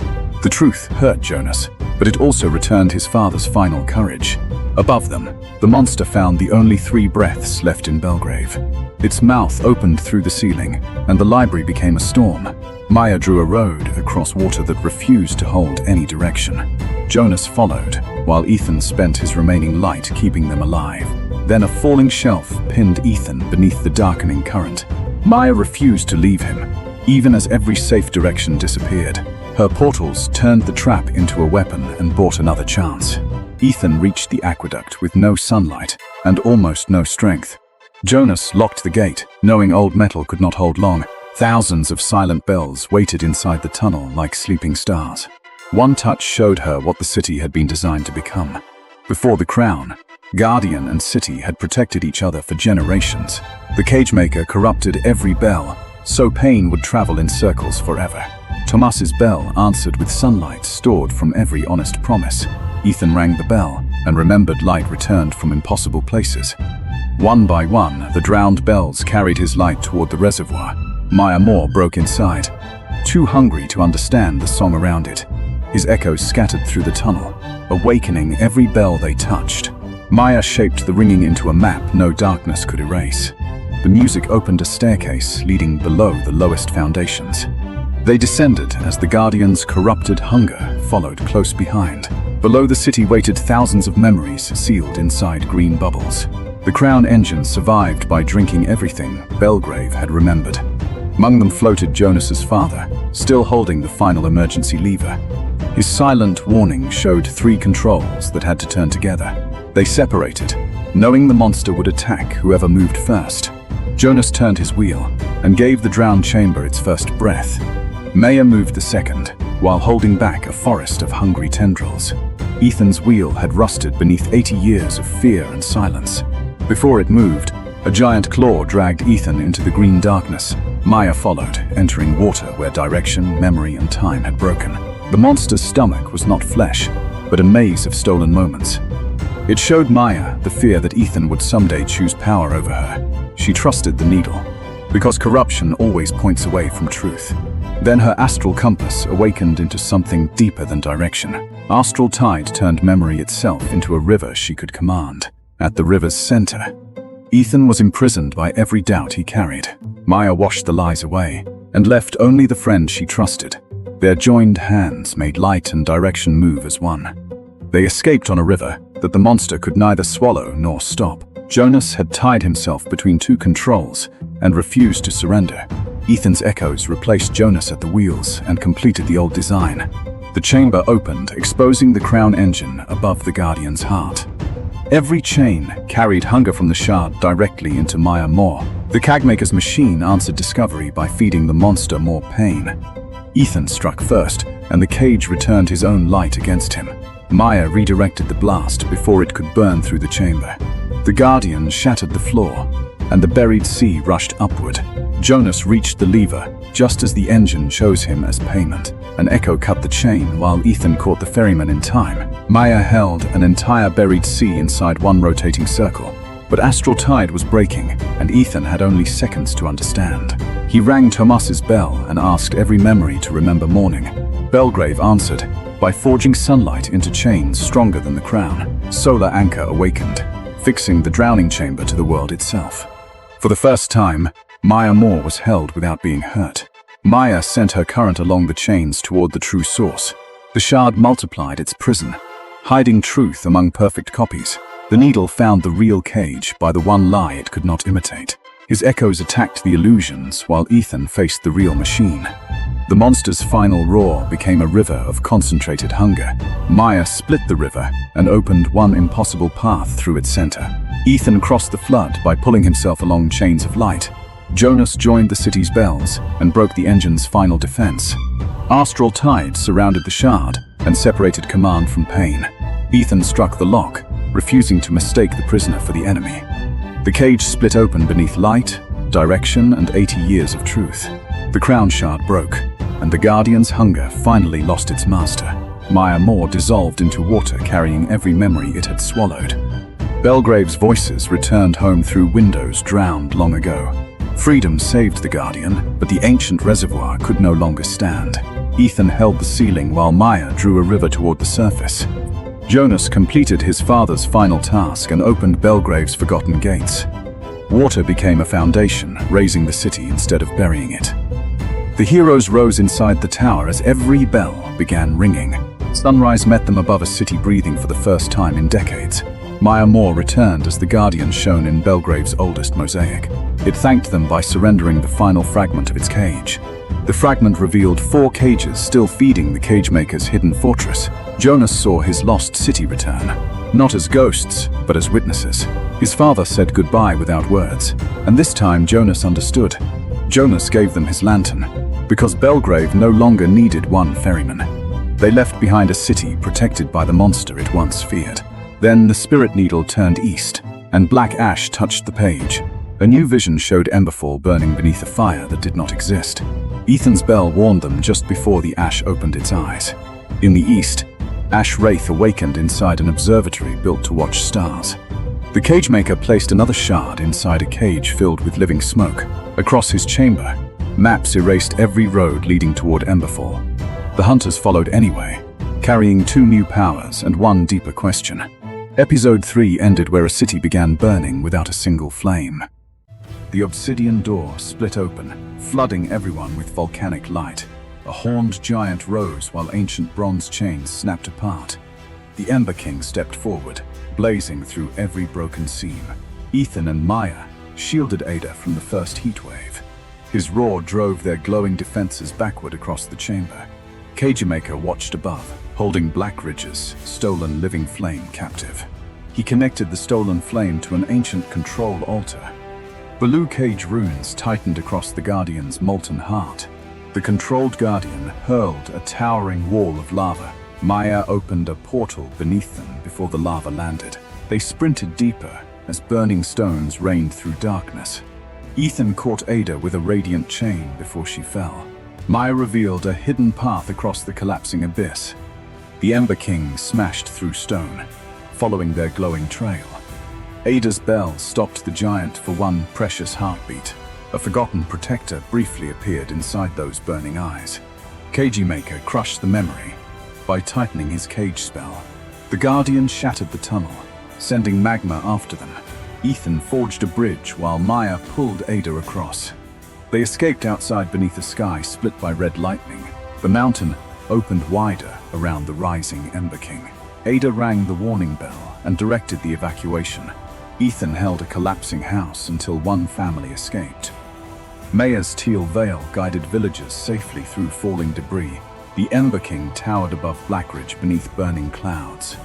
The truth hurt Jonas, but it also returned his father's final courage. Above them, the monster found the only 3 breaths left in Belgrave. Its mouth opened through the ceiling, and the library became a storm. Maya drew a road across water that refused to hold any direction. Jonas followed, while Ethan spent his remaining light keeping them alive. Then a falling shelf pinned Ethan beneath the darkening current. Maya refused to leave him, even as every safe direction disappeared. Her portals turned the trap into a weapon and bought another chance. Ethan reached the aqueduct with no sunlight and almost no strength. Jonas locked the gate, knowing old metal could not hold long. Thousands of silent bells waited inside the tunnel like sleeping stars. One touch showed her what the city had been designed to become. Before the crown, Guardian and city had protected each other for generations. The Cagemaker corrupted every bell, so pain would travel in circles forever. Tomas's bell answered with sunlight stored from every honest promise. Ethan rang the bell, and remembered light returned from impossible places. One by one, the drowned bells carried his light toward the reservoir. Maya Moore broke inside, too hungry to understand the song around it. His echoes scattered through the tunnel, awakening every bell they touched. Maya shaped the ringing into a map no darkness could erase. The music opened a staircase leading below the lowest foundations. They descended as the Guardian's corrupted hunger followed close behind. Below the city waited thousands of memories sealed inside green bubbles. The Crown engine survived by drinking everything Belgrave had remembered. Among them floated Jonas's father, still holding the final emergency lever. His silent warning showed 3 controls that had to turn together. They separated, knowing the monster would attack whoever moved first. Jonas turned his wheel and gave the drowned chamber its first breath. Maya moved the second, while holding back a forest of hungry tendrils. Ethan's wheel had rusted beneath 80 years of fear and silence. Before it moved, a giant claw dragged Ethan into the green darkness. Maya followed, entering water where direction, memory, and time had broken. The monster's stomach was not flesh, but a maze of stolen moments. It showed Maya the fear that Ethan would someday choose power over her. She trusted the needle, because corruption always points away from truth. Then her astral compass awakened into something deeper than direction. Astral tide turned memory itself into a river she could command. At the river's center, Ethan was imprisoned by every doubt he carried. Maya washed the lies away and left only the friend she trusted. Their joined hands made light and direction move as one. They escaped on a river that the monster could neither swallow nor stop. Jonas had tied himself between 2 controls and refused to surrender. Ethan's echoes replaced Jonas at the wheels and completed the old design. The chamber opened, exposing the Crown engine above the Guardian's heart. Every chain carried hunger from the shard directly into Maya Moore. The Cagemaker's machine answered discovery by feeding the monster more pain. Ethan struck first, and the cage returned his own light against him. Maya redirected the blast before it could burn through the chamber. The Guardian shattered the floor, and the buried sea rushed upward. Jonas reached the lever just as the engine chose him as payment. An echo cut the chain while Ethan caught the ferryman in time. Maya held an entire buried sea inside one rotating circle. But astral tide was breaking, and Ethan had only seconds to understand. He rang Tomas's bell and asked every memory to remember morning. Belgrave answered by forging sunlight into chains stronger than the Crown. Solar Anchor awakened, fixing the drowning chamber to the world itself. For the first time, Maya Moore was held without being hurt. Maya sent her current along the chains toward the true source. The shard multiplied its prison, hiding truth among perfect copies. The needle found the real cage by the one lie it could not imitate. His echoes attacked the illusions while Ethan faced the real machine. The monster's final roar became a river of concentrated hunger. Maya split the river and opened one impossible path through its center. Ethan crossed the flood by pulling himself along chains of light. Jonas joined the city's bells and broke the engine's final defense. Astral tide surrounded the shard and separated command from pain. Ethan struck the lock, refusing to mistake the prisoner for the enemy. The cage split open beneath light, direction, and 80 years of truth. The crown shard broke, and the Guardian's hunger finally lost its master. Maya Moore dissolved into water, carrying every memory it had swallowed. Belgrave's voices returned home through windows drowned long ago. Freedom saved the Guardian, but the ancient reservoir could no longer stand. Ethan held the ceiling while Maya drew a river toward the surface. Jonas completed his father's final task and opened Belgrave's forgotten gates. Water became a foundation, raising the city instead of burying it. The heroes rose inside the tower as every bell began ringing. Sunrise met them above a city breathing for the first time in decades. Maya Moore returned as the guardian shown in Belgrave's oldest mosaic. It thanked them by surrendering the final fragment of its cage. The fragment revealed 4 cages still feeding the Cagemaker's hidden fortress. Jonas saw his lost city return, not as ghosts, but as witnesses. His father said goodbye without words, and this time Jonas understood. Jonas gave them his lantern, because Belgrave no longer needed one ferryman. They left behind a city protected by the monster it once feared. Then the spirit needle turned east, and black ash touched the page. A new vision showed Emberfall burning beneath a fire that did not exist. Ethan's bell warned them just before the ash opened its eyes. In the east, Ash Wraith awakened inside an observatory built to watch stars. The Cagemaker placed another shard inside a cage filled with living smoke. Across his chamber, maps erased every road leading toward Emberfall. The hunters followed anyway, carrying 2 new powers and 1 deeper question. Episode 3 ended where a city began burning without a single flame. The obsidian door split open, flooding everyone with volcanic light. A horned giant rose while ancient bronze chains snapped apart. The Ember King stepped forward, blazing through every broken seam. Ethan and Maya shielded Ada from the first heatwave. His roar drove their glowing defenses backward across the chamber. Cagemaker watched above, holding Blackridge's stolen living flame captive. He connected the stolen flame to an ancient control altar. Blue cage runes tightened across the Guardian's molten heart. The controlled Guardian hurled a towering wall of lava. Maya opened a portal beneath them before the lava landed. They sprinted deeper as burning stones rained through darkness. Ethan caught Ada with a radiant chain before she fell. Maya revealed a hidden path across the collapsing abyss. The Ember King smashed through stone, following their glowing trail. Ada's bell stopped the giant for 1 precious heartbeat. A forgotten protector briefly appeared inside those burning eyes. Cagemaker crushed the memory by tightening his cage spell. The Guardian shattered the tunnel, sending magma after them. Ethan forged a bridge while Maya pulled Ada across. They escaped outside beneath a sky split by red lightning. The mountain opened wider around the rising Ember King. Ada rang the warning bell and directed the evacuation. Ethan held a collapsing house until 1 family escaped. Maya's teal veil guided villagers safely through falling debris. The Ember King towered above Blackridge beneath burning clouds.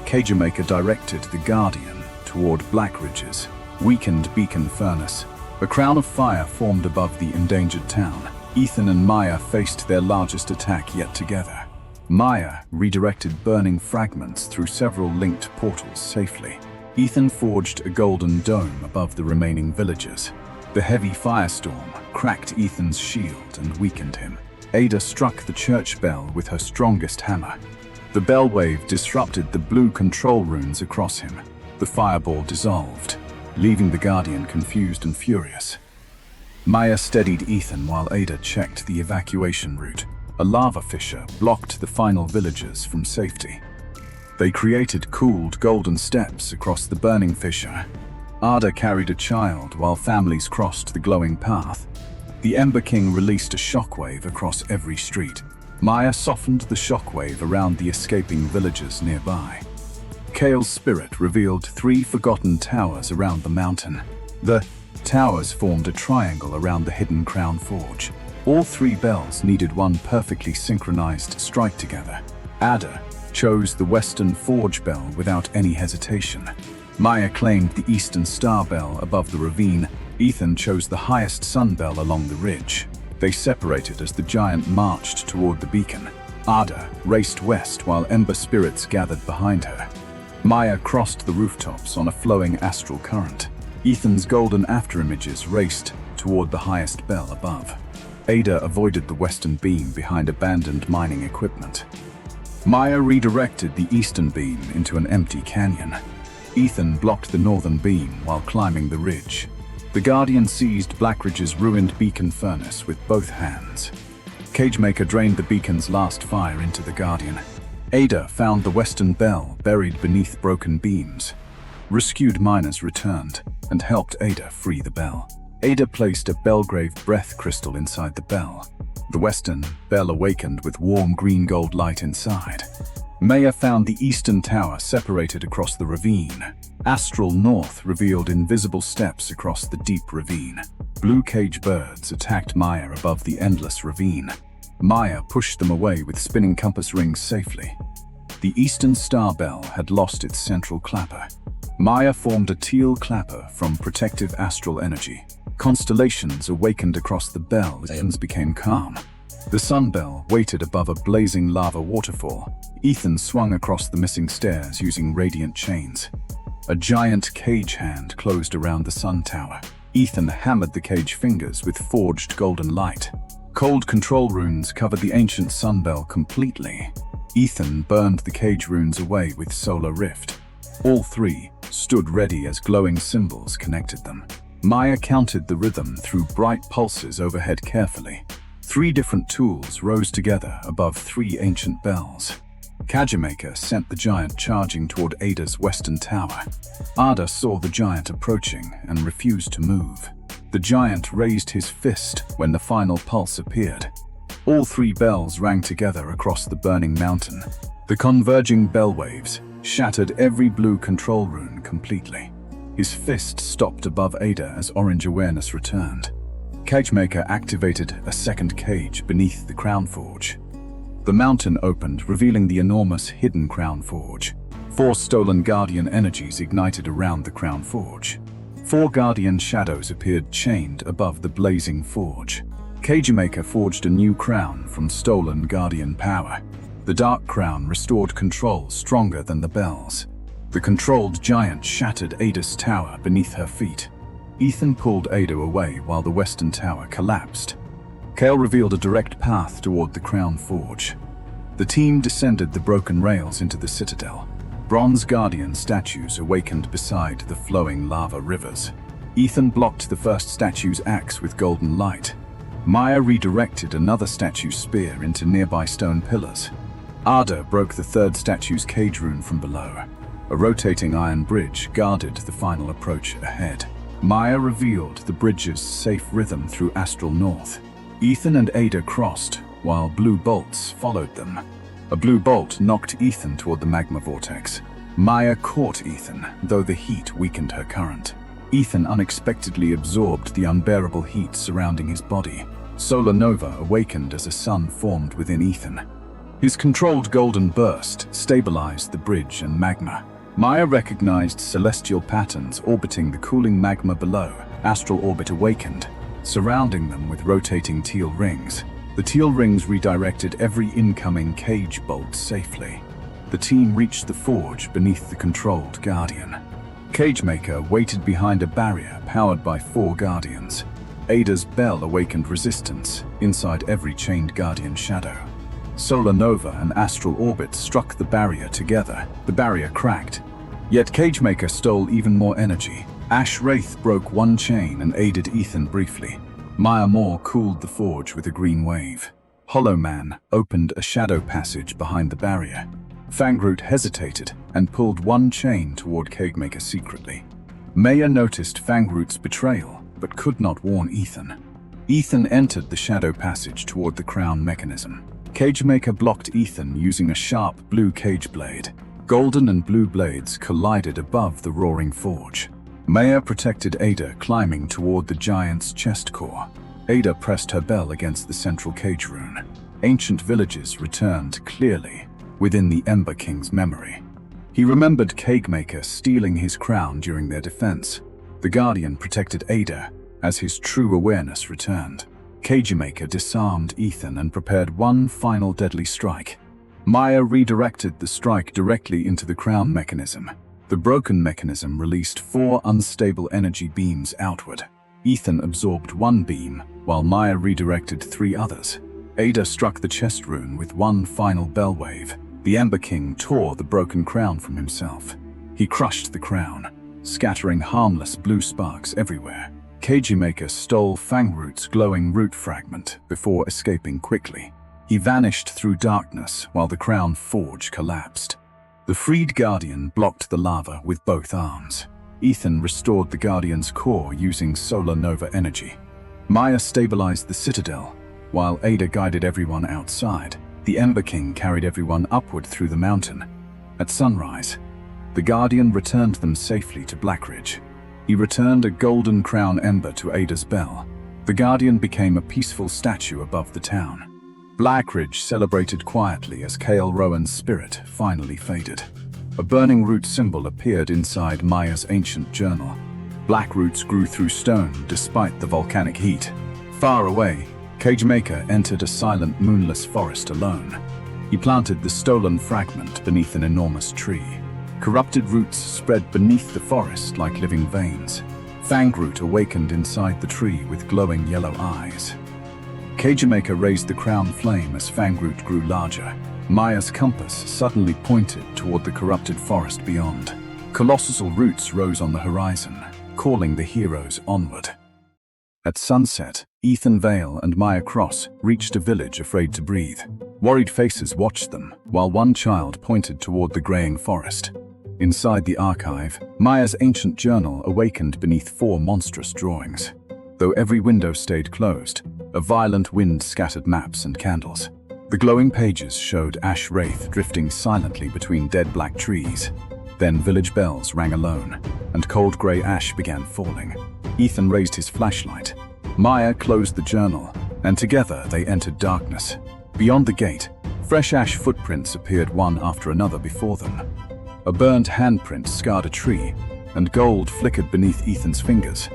Cagemaker directed the Guardian toward Blackridge's weakened beacon furnace. A crown of fire formed above the endangered town. Ethan and Maya faced their largest attack yet together. Maya redirected burning fragments through several linked portals safely. Ethan forged a golden dome above the remaining villagers. The heavy firestorm cracked Ethan's shield and weakened him. Ada struck the church bell with her strongest hammer. The bell wave disrupted the blue control runes across him. The fireball dissolved, leaving the Guardian confused and furious. Maya steadied Ethan while Ada checked the evacuation route. A lava fissure blocked the final villagers from safety. They created cooled golden steps across the burning fissure. Ada carried a child while families crossed the glowing path. The Ember King released a shockwave across every street. Maya softened the shockwave around the escaping villagers nearby. Kale's spirit revealed 3 forgotten towers around the mountain. The towers formed a triangle around the hidden Crown Forge. All 3 bells needed 1 perfectly synchronized strike together. Ada chose the Western Forge bell without any hesitation. Maya claimed the Eastern Star bell above the ravine. Ethan chose the highest sun bell along the ridge. They separated as the giant marched toward the beacon. Ada raced west while Ember spirits gathered behind her. Maya crossed the rooftops on a flowing astral current. Ethan's golden afterimages raced toward the highest bell above. Ada avoided the western beam behind abandoned mining equipment. Maya redirected the eastern beam into an empty canyon. Ethan blocked the northern beam while climbing the ridge. The Guardian seized Blackridge's ruined beacon furnace with both hands. Cagemaker drained the beacon's last fire into the Guardian. Ada found the western bell buried beneath broken beams. Rescued miners returned and helped Ada free the bell. Ada placed a Belgrave breath crystal inside the bell. The western bell awakened with warm green-gold light inside. Maya found the eastern tower separated across the ravine. Astral North revealed invisible steps across the deep ravine. Blue cage birds attacked Maya above the endless ravine. Maya pushed them away with spinning compass rings safely. The eastern star bell had lost its central clapper. Maya formed a teal clapper from protective astral energy. Constellations awakened across the bell as ends became calm. The sun bell waited above a blazing lava waterfall. Ethan swung across the missing stairs using radiant chains. A giant cage hand closed around the sun tower. Ethan hammered the cage fingers with forged golden light. Cold control runes covered the ancient sun bell completely. Ethan burned the cage runes away with Solar Rift. All three stood ready as glowing symbols connected them. Maya counted the rhythm through bright pulses overhead carefully. 3 different tools rose together above 3 ancient bells. Cagemaker sent the giant charging toward Ada's western tower. Ada saw the giant approaching and refused to move. The giant raised his fist when the final pulse appeared. All 3 bells rang together across the burning mountain. The converging bell waves shattered every blue control rune completely. His fist stopped above Ada as orange awareness returned. Cagemaker activated a second cage beneath the Crown Forge. The mountain opened, revealing the enormous hidden Crown Forge. 4 stolen Guardian energies ignited around the Crown Forge. 4 Guardian shadows appeared chained above the blazing forge. Cagemaker forged a new crown from stolen Guardian power. The Dark Crown restored control stronger than the bells. The controlled giant shattered Ada's tower beneath her feet. Ethan pulled Ada away while the western tower collapsed. Kale revealed a direct path toward the Crown Forge. The team descended the broken rails into the citadel. Bronze Guardian statues awakened beside the flowing lava rivers. Ethan blocked the first statue's axe with golden light. Maya redirected another statue's spear into nearby stone pillars. Ada broke the third statue's cage rune from below. A rotating iron bridge guarded the final approach ahead. Maya revealed the bridge's safe rhythm through Astral North. Ethan and Ada crossed, while blue bolts followed them. A blue bolt knocked Ethan toward the magma vortex. Maya caught Ethan, though the heat weakened her current. Ethan unexpectedly absorbed the unbearable heat surrounding his body. Solar Nova awakened as a sun formed within Ethan. His controlled golden burst stabilized the bridge and magma. Maya recognized celestial patterns orbiting the cooling magma below. Astral orbit awakened, surrounding them with rotating teal rings. The teal rings redirected every incoming cage bolt safely. The team reached the forge beneath the controlled Guardian. Cagemaker waited behind a barrier powered by 4 Guardians. Ada's bell awakened resistance inside every chained Guardian shadow. Solar Nova and Astral Orbit struck the barrier together. The barrier cracked. Yet Cagemaker stole even more energy. Ash Wraith broke one chain and aided Ethan briefly. Maya Moore cooled the forge with a green wave. Hollow Man opened a shadow passage behind the barrier. Fangroot hesitated and pulled one chain toward Cagemaker secretly. Maya noticed Fangroot's betrayal, but could not warn Ethan. Ethan entered the shadow passage toward the crown mechanism. Cagemaker blocked Ethan using a sharp blue cage blade. Golden and blue blades collided above the roaring forge. Maya protected Ada, climbing toward the giant's chest core. Ada pressed her bell against the central cage rune. Ancient villages returned clearly within the Ember King's memory. He remembered Cagemaker stealing his crown during their defense. The Guardian protected Ada as his true awareness returned. Cagemaker disarmed Ethan and prepared one final deadly strike. Maya redirected the strike directly into the crown mechanism. The broken mechanism released 4 unstable energy beams outward. Ethan absorbed 1 beam, while Maya redirected 3 others. Ada struck the chest rune with one final bell wave. The Ember King tore the broken crown from himself. He crushed the crown, scattering harmless blue sparks everywhere. Kagemaker stole Fangroot's glowing root fragment before escaping quickly. He vanished through darkness while the crown forge collapsed. The freed Guardian blocked the lava with both arms. Ethan restored the Guardian's core using solar nova energy. Maya stabilized the citadel, while Ada guided everyone outside. The Ember King carried everyone upward through the mountain. At sunrise, the Guardian returned them safely to Blackridge. He returned a golden crown ember to Ada's bell. The Guardian became a peaceful statue above the town. Blackridge celebrated quietly as Kael Rowan's spirit finally faded. A burning root symbol appeared inside Maya's ancient journal. Black roots grew through stone despite the volcanic heat. Far away, Kagemaker entered a silent, moonless forest alone. He planted the stolen fragment beneath an enormous tree. Corrupted roots spread beneath the forest like living veins. Fangroot awakened inside the tree with glowing yellow eyes. Kagemaker raised the crown flame as Fangroot grew larger. Maya's compass suddenly pointed toward the corrupted forest beyond. Colossal roots rose on the horizon, calling the heroes onward. At sunset, Ethan Vale and Maya Cross reached a village afraid to breathe. Worried faces watched them, while one child pointed toward the graying forest. Inside the archive, Maya's ancient journal awakened beneath 4 monstrous drawings. Though every window stayed closed, a violent wind scattered maps and candles. The glowing pages showed Ash Wraith drifting silently between dead black trees. Then village bells rang alone, and cold grey ash began falling. Ethan raised his flashlight. Maya closed the journal, and together they entered darkness. Beyond the gate, fresh ash footprints appeared one after another before them. A burned handprint scarred a tree, and gold flickered beneath Ethan's fingers.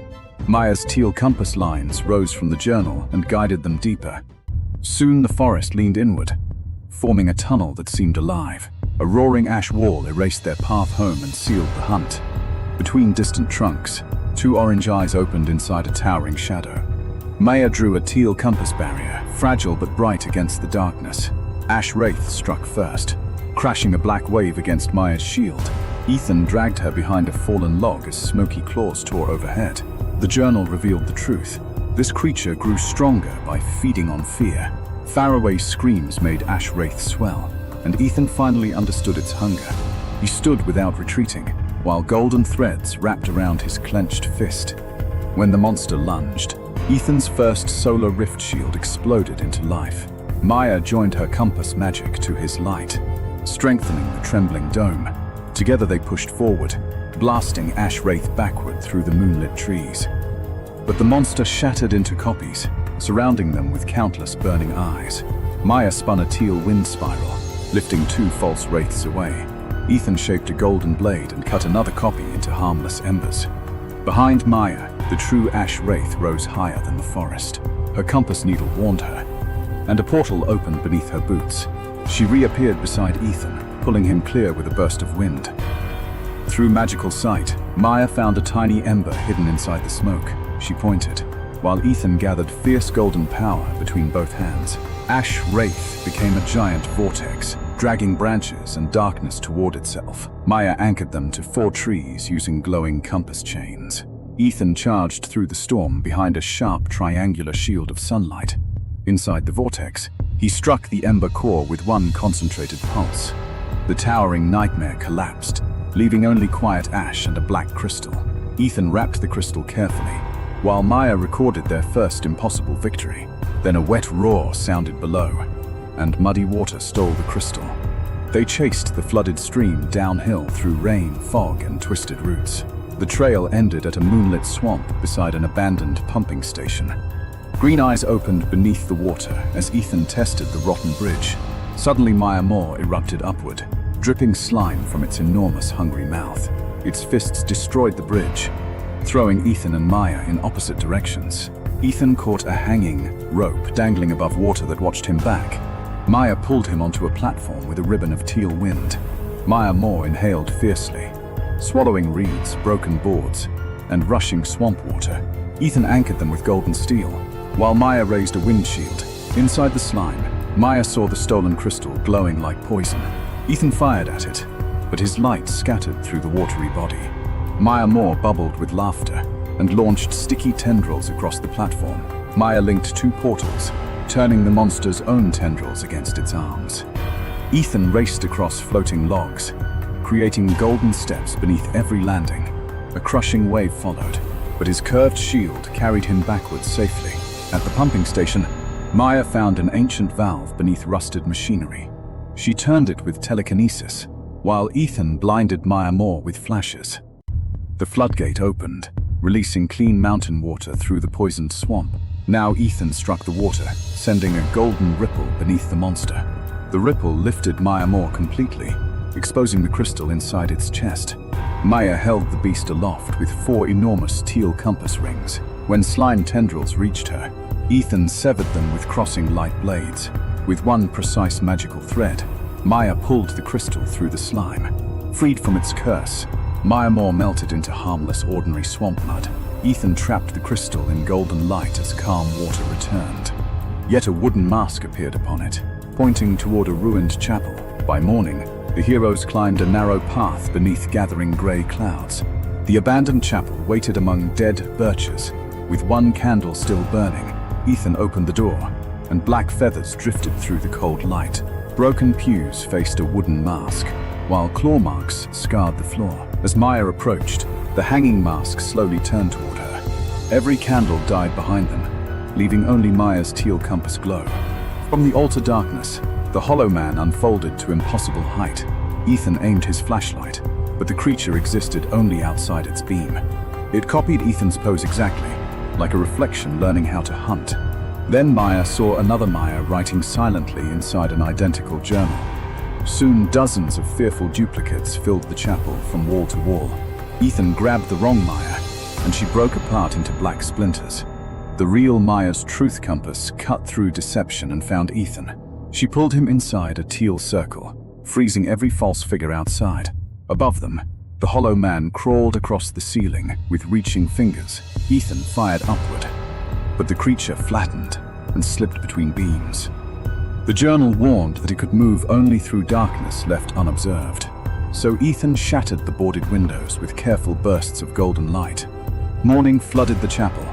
Maya's teal compass lines rose from the journal and guided them deeper. Soon the forest leaned inward, forming a tunnel that seemed alive. A roaring ash wall erased their path home and sealed the hunt. Between distant trunks, 2 orange eyes opened inside a towering shadow. Maya drew a teal compass barrier, fragile but bright against the darkness. Ash Wraith struck first, crashing a black wave against Maya's shield. Ethan dragged her behind a fallen log as smoky claws tore overhead. The journal revealed the truth. This creature grew stronger by feeding on fear. Faraway screams made Ash Wraith swell, and Ethan finally understood its hunger. He stood without retreating, while golden threads wrapped around his clenched fist. When the monster lunged, Ethan's first solar rift shield exploded into life. Maya joined her compass magic to his light, strengthening the trembling dome. Together they pushed forward, blasting Ash Wraith backward through the moonlit trees. But the monster shattered into copies, surrounding them with countless burning eyes. Maya spun a teal wind spiral, lifting 2 false wraiths away. Ethan shaped a golden blade and cut another copy into harmless embers. Behind Maya, the true Ash Wraith rose higher than the forest. Her compass needle warned her, and a portal opened beneath her boots. She reappeared beside Ethan, pulling him clear with a burst of wind. Through magical sight, Maya found a tiny ember hidden inside the smoke. She pointed, while Ethan gathered fierce golden power between both hands. Ash Wraith became a giant vortex, dragging branches and darkness toward itself. Maya anchored them to 4 trees using glowing compass chains. Ethan charged through the storm behind a sharp triangular shield of sunlight. Inside the vortex, he struck the ember core with one concentrated pulse. The towering nightmare collapsed, leaving only quiet ash and a black crystal. Ethan wrapped the crystal carefully, while Maya recorded their first impossible victory. Then a wet roar sounded below, and muddy water stole the crystal. They chased the flooded stream downhill through rain, fog, and twisted roots. The trail ended at a moonlit swamp beside an abandoned pumping station. Green eyes opened beneath the water as Ethan tested the rotten bridge. Suddenly Maya Moore erupted upward, dripping slime from its enormous hungry mouth. Its fists destroyed the bridge, throwing Ethan and Maya in opposite directions. Ethan caught a hanging rope dangling above water that watched him back. Maya pulled him onto a platform with a ribbon of teal wind. Maya Moore inhaled fiercely, swallowing reeds, broken boards, and rushing swamp water. Ethan anchored them with golden steel, while Maya raised a wind shield. Inside the slime, Maya saw the stolen crystal glowing like poison. Ethan fired at it, but his light scattered through the watery body. Maya Moore bubbled with laughter, and launched sticky tendrils across the platform. Maya linked two portals, turning the monster's own tendrils against its arms. Ethan raced across floating logs, creating golden steps beneath every landing. A crushing wave followed, but his curved shield carried him backwards safely. At the pumping station, Maya found an ancient valve beneath rusted machinery. She turned it with telekinesis, while Ethan blinded Maya more with flashes. The floodgate opened, releasing clean mountain water through the poisoned swamp. Now Ethan struck the water, sending a golden ripple beneath the monster. The ripple lifted Maya more completely, exposing the crystal inside its chest. Maya held the beast aloft with 4 enormous teal compass rings. When slime tendrils reached her, Ethan severed them with crossing light blades. With one precise magical thread, Maya pulled the crystal through the slime. Freed from its curse, Maya more melted into harmless ordinary swamp mud. Ethan trapped the crystal in golden light as calm water returned. Yet a wooden mask appeared upon it, pointing toward a ruined chapel. By morning, the heroes climbed a narrow path beneath gathering grey clouds. The abandoned chapel waited among dead birches. With one candle still burning, Ethan opened the door, and black feathers drifted through the cold light. Broken pews faced a wooden mask, while claw marks scarred the floor. As Maya approached, the hanging mask slowly turned toward her. Every candle died behind them, leaving only Maya's teal compass glow. From the altar darkness, the Hollow Man unfolded to impossible height. Ethan aimed his flashlight, but the creature existed only outside its beam. It copied Ethan's pose exactly, like a reflection learning how to hunt. Then Maya saw another Maya writing silently inside an identical journal. Soon dozens of fearful duplicates filled the chapel from wall to wall. Ethan grabbed the wrong Maya, and she broke apart into black splinters. The real Maya's truth compass cut through deception and found Ethan. She pulled him inside a teal circle, freezing every false figure outside. Above them, the Hollow Man crawled across the ceiling with reaching fingers. Ethan fired upward, but the creature flattened and slipped between beams. The journal warned that it could move only through darkness left unobserved. So Ethan shattered the boarded windows with careful bursts of golden light. Morning flooded the chapel,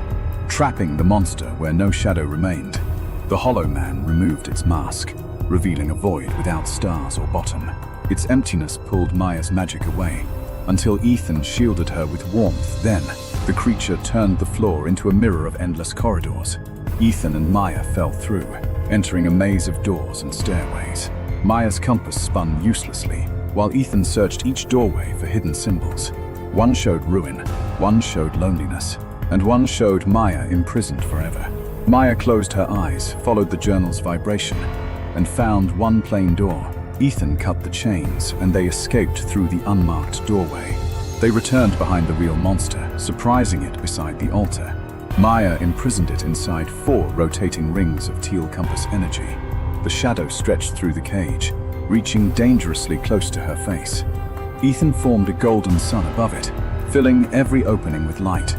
trapping the monster where no shadow remained. The Hollow Man removed its mask, revealing a void without stars or bottom. Its emptiness pulled Maya's magic away, until Ethan shielded her with warmth. Then, the creature turned the floor into a mirror of endless corridors. Ethan and Maya fell through, entering a maze of doors and stairways. Maya's compass spun uselessly, while Ethan searched each doorway for hidden symbols. One showed ruin, one showed loneliness, and one showed Maya imprisoned forever. Maya closed her eyes, followed the journal's vibration, and found one plain door. Ethan cut the chains, and they escaped through the unmarked doorway. They returned behind the real monster, surprising it beside the altar. Maya imprisoned it inside 4 rotating rings of teal compass energy. The shadow stretched through the cage, reaching dangerously close to her face. Ethan formed a golden sun above it, filling every opening with light.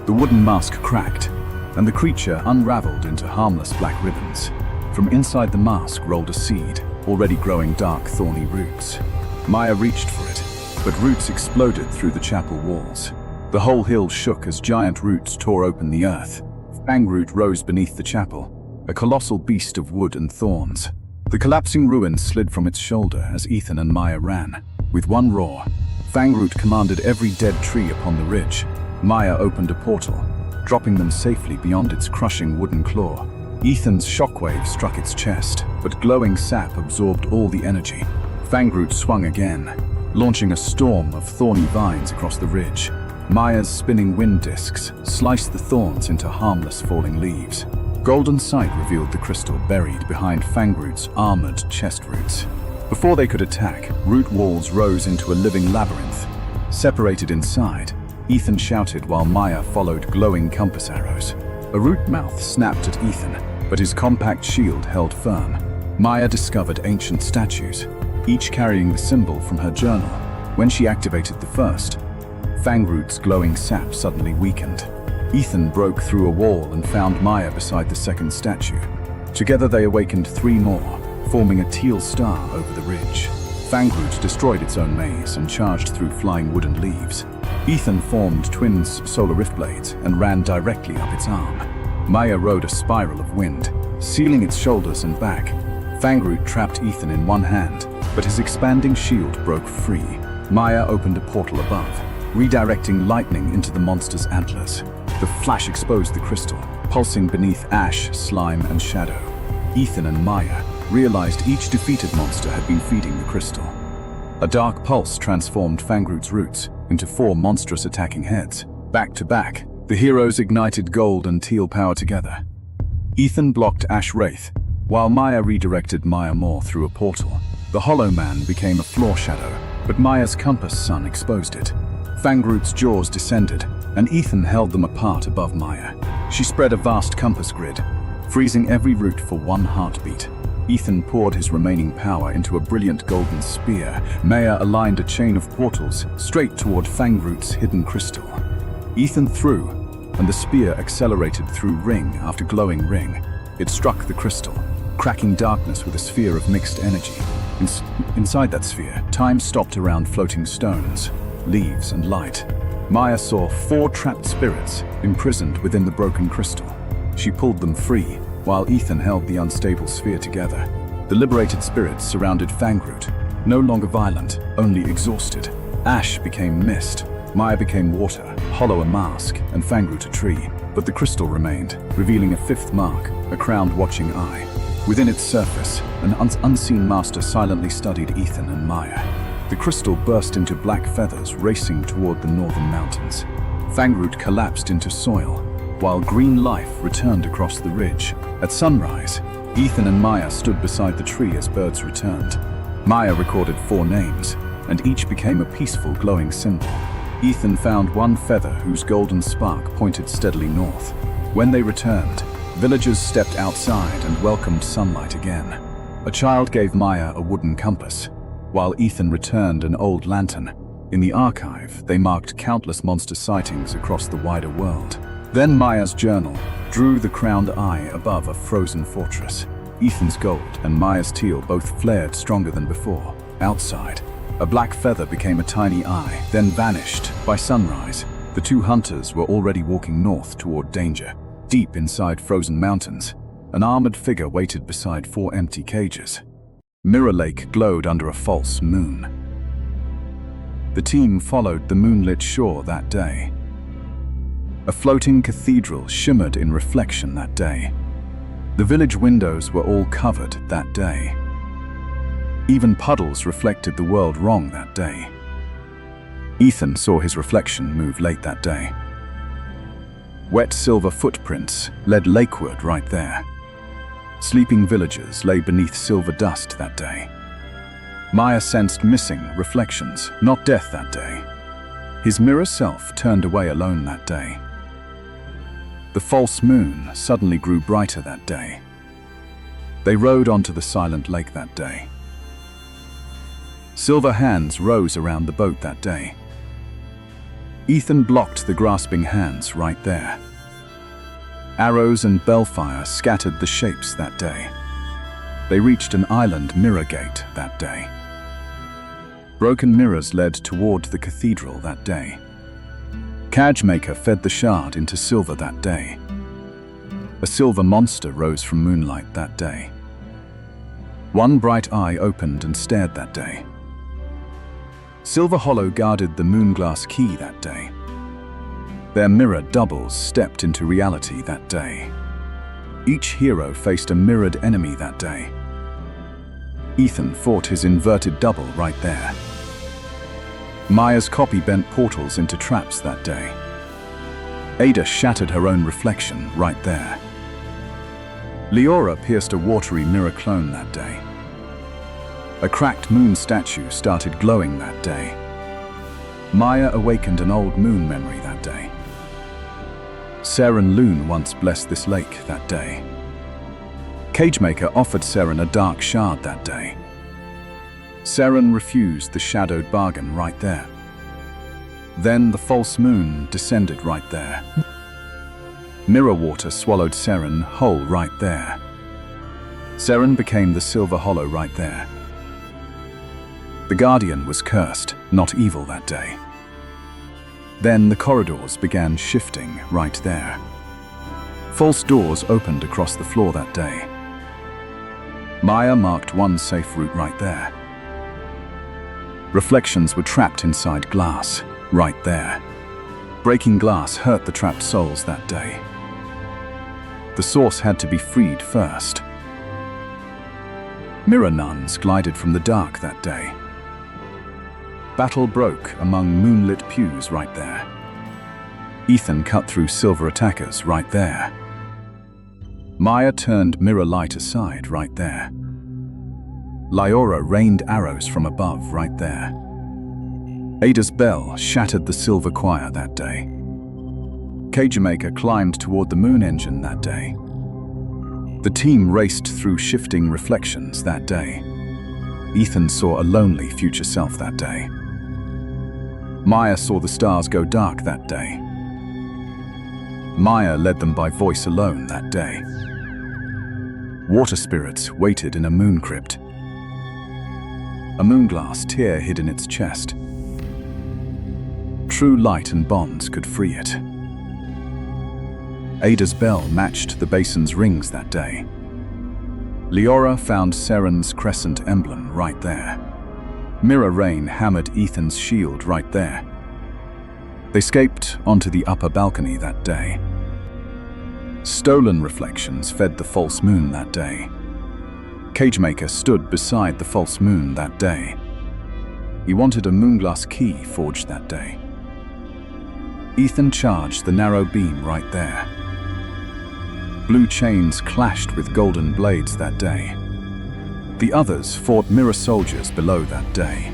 The wooden mask cracked, and the creature unraveled into harmless black ribbons. From inside the mask rolled a seed, already growing dark, thorny roots. Maya reached for it, but roots exploded through the chapel walls. The whole hill shook as giant roots tore open the earth. Fangroot rose beneath the chapel, a colossal beast of wood and thorns. The collapsing ruins slid from its shoulder as Ethan and Maya ran. With one roar, Fangroot commanded every dead tree upon the ridge. Maya opened a portal, dropping them safely beyond its crushing wooden claw. Ethan's shockwave struck its chest, but glowing sap absorbed all the energy. Fangroot swung again, launching a storm of thorny vines across the ridge. Maya's spinning wind discs sliced the thorns into harmless falling leaves. Golden sight revealed the crystal buried behind Fangroot's armored chest roots. Before they could attack, root walls rose into a living labyrinth. Separated inside, Ethan shouted while Maya followed glowing compass arrows. A root mouth snapped at Ethan, but his compact shield held firm. Maya discovered ancient statues, each carrying the symbol from her journal. When she activated the first, Fangroot's glowing sap suddenly weakened. Ethan broke through a wall and found Maya beside the second statue. Together they awakened 3 more, forming a teal star over the ridge. Fangroot destroyed its own maze and charged through flying wood and leaves. Ethan formed twin solar rift blades and ran directly up its arm. Maya rode a spiral of wind, sealing its shoulders and back. Fangroot trapped Ethan in one hand, but his expanding shield broke free. Maya opened a portal above, redirecting lightning into the monster's antlers. The flash exposed the crystal, pulsing beneath ash, slime, and shadow. Ethan and Maya realized each defeated monster had been feeding the crystal. A dark pulse transformed Fangroot's roots into 4 monstrous attacking heads. Back to back, the heroes ignited gold and teal power together. Ethan blocked Ash Wraith, while Maya redirected Maya Moore through a portal. The Hollow Man became a floor shadow, but Maya's compass sun exposed it. Fangroot's jaws descended, and Ethan held them apart above Maya. She spread a vast compass grid, freezing every root for 1 heartbeat. Ethan poured his remaining power into a brilliant golden spear. Maya aligned a chain of portals straight toward Fangroot's hidden crystal. Ethan threw, and the spear accelerated through ring after glowing ring. It struck the crystal, cracking darkness with a sphere of mixed energy. Inside that sphere, time stopped around floating stones, leaves, and light. Maya saw 4 trapped spirits imprisoned within the broken crystal. She pulled them free, while Ethan held the unstable sphere together. The liberated spirits surrounded Fangroot, no longer violent, only exhausted. Ash became mist, Maya became water, Hollow a mask, and Fangroot a tree. But the crystal remained, revealing a 5th mark, a crowned watching eye. Within its surface, an unseen master silently studied Ethan and Maya. The crystal burst into black feathers racing toward the northern mountains. Fangroot collapsed into soil, while green life returned across the ridge. At sunrise, Ethan and Maya stood beside the tree as birds returned. Maya recorded 4 names, and each became a peaceful, glowing symbol. Ethan found 1 feather whose golden spark pointed steadily north. When they returned, villagers stepped outside and welcomed sunlight again. A child gave Maya a wooden compass, while Ethan returned an old lantern. In the archive, they marked countless monster sightings across the wider world. Then Maya's journal drew the crowned eye above a frozen fortress. Ethan's gold and Maya's teal both flared stronger than before. Outside, a black feather became a tiny eye, then vanished. By sunrise, the 2 hunters were already walking north toward danger. Deep inside frozen mountains, an armored figure waited beside 4 empty cages. Mirror Lake glowed under a false moon. The team followed the moonlit shore that day. A floating cathedral shimmered in reflection that day. The village windows were all covered that day. Even puddles reflected the world wrong that day. Ethan saw his reflection move late that day. Wet silver footprints led lakeward right there. Sleeping villagers lay beneath silver dust that day. Maya sensed missing reflections, not death that day. His mirror self turned away alone that day. The false moon suddenly grew brighter that day. They rowed onto the silent lake that day. Silver hands rose around the boat that day. Ethan blocked the grasping hands right there. Arrows and bellfire scattered the shapes that day. They reached an island mirror gate that day. Broken mirrors led toward the cathedral that day. Cagemaker fed the shard into silver that day. A silver monster rose from moonlight that day. One bright eye opened and stared that day. Silver Hollow guarded the Moonglass Key that day. Their mirror doubles stepped into reality that day. Each hero faced a mirrored enemy that day. Ethan fought his inverted double right there. Maya's copy bent portals into traps that day. Ada shattered her own reflection right there. Leora pierced a watery mirror clone that day. A cracked moon statue started glowing that day. Maya awakened an old moon memory that day. Seren Loon once blessed this lake that day. Cagemaker offered Seren a dark shard that day. Seren refused the shadowed bargain right there. Then the false moon descended right there. Mirror water swallowed Seren whole right there. Seren became the Silver Hollow right there. The Guardian was cursed, not evil that day. Then the corridors began shifting right there. False doors opened across the floor that day. Maya marked one safe route right there. Reflections were trapped inside glass, right there. Breaking glass hurt the trapped souls that day. The source had to be freed first. Mirror nuns glided from the dark that day. Battle broke among moonlit pews right there. Ethan cut through silver attackers right there. Maya turned mirror light aside right there. Liora rained arrows from above right there. Ada's bell shattered the silver choir that day. Cagemaker climbed toward the moon engine that day. The team raced through shifting reflections that day. Ethan saw a lonely future self that day. Maya saw the stars go dark that day. Maya led them by voice alone that day. Water spirits waited in a moon crypt. A moonglass tear hid in its chest. True light and bonds could free it. Ada's bell matched the basin's rings that day. Liora found Seren's crescent emblem right there. Mirror rain hammered Ethan's shield right there. They escaped onto the upper balcony that day. Stolen reflections fed the false moon that day. Cagemaker stood beside the false moon that day. He wanted a moonglass key forged that day. Ethan charged the narrow beam right there. Blue chains clashed with golden blades that day. The others fought mirror soldiers below that day.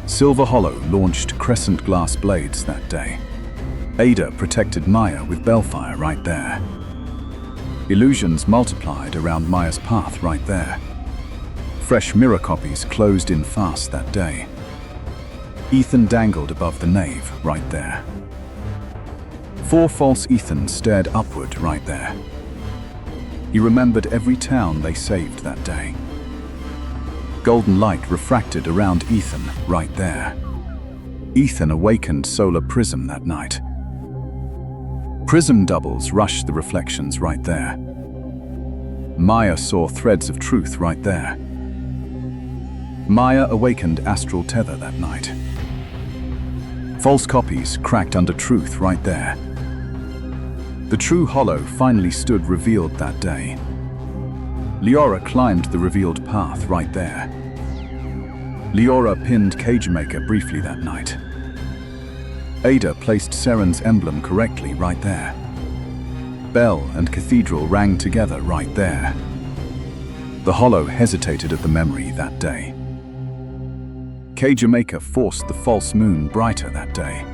Silver Hollow launched crescent glass blades that day. Ada protected Maya with bellfire right there. Illusions multiplied around Maya's path right there. Fresh mirror copies closed in fast that day. Ethan dangled above the nave right there. 4 false Ethans stared upward right there. He remembered every town they saved that day. Golden light refracted around Ethan right there. Ethan awakened Solar Prism that night. Prism doubles rushed the reflections right there. Maya saw threads of truth right there. Maya awakened Astral Tether that night. False copies cracked under truth right there. The true hollow finally stood revealed that day. Liora climbed the revealed path right there. Liora pinned Cagemaker briefly that night. Ada placed Seren's emblem correctly right there. Bell and Cathedral rang together right there. The hollow hesitated at the memory that day. Cagemaker forced the false moon brighter that day.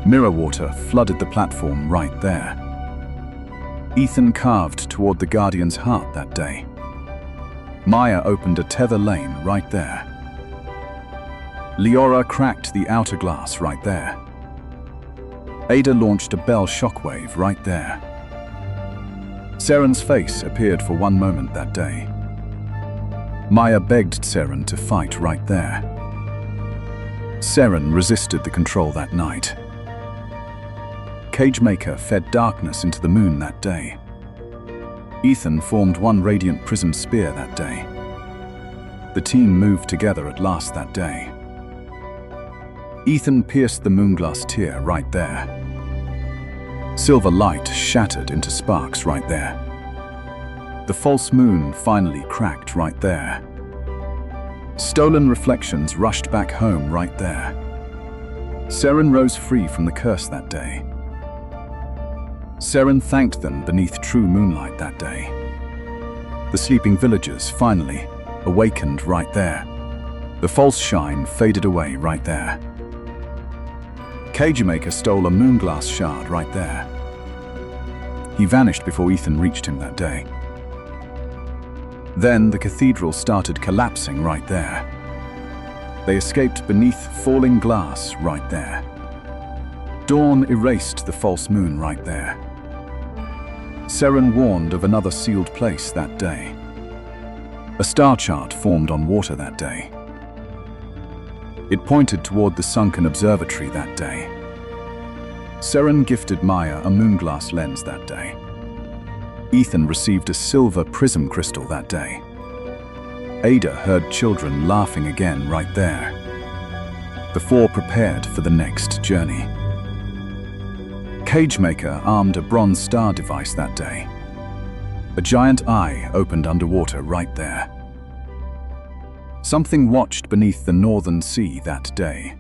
Mirror water flooded the platform right there. Ethan carved toward the Guardian's heart that day. Maya opened a tether lane right there. Liora cracked the outer glass right there. Ada launched a bell shockwave right there. Seren's face appeared for one moment that day. Maya begged Seren to fight right there. Seren resisted the control that night. Cagemaker fed darkness into the moon that day. Ethan formed one radiant prism spear that day. The team moved together at last that day. Ethan pierced the moonglass tear right there. Silver light shattered into sparks right there. The false moon finally cracked right there. Stolen reflections rushed back home right there. Seren rose free from the curse that day. Seren thanked them beneath true moonlight that day. The sleeping villagers finally awakened right there. The false shine faded away right there. Cagemaker stole a moonglass shard right there. He vanished before Ethan reached him that day. Then the cathedral started collapsing right there. They escaped beneath falling glass right there. Dawn erased the false moon right there. Seren warned of another sealed place that day. A star chart formed on water that day. It pointed toward the sunken observatory that day. Seren gifted Maya a moonglass lens that day. Ethan received a silver prism crystal that day. Ada heard children laughing again right there. The four prepared for the next journey. Cagemaker armed a bronze star device that day. A giant eye opened underwater right there. Something watched beneath the northern sea that day.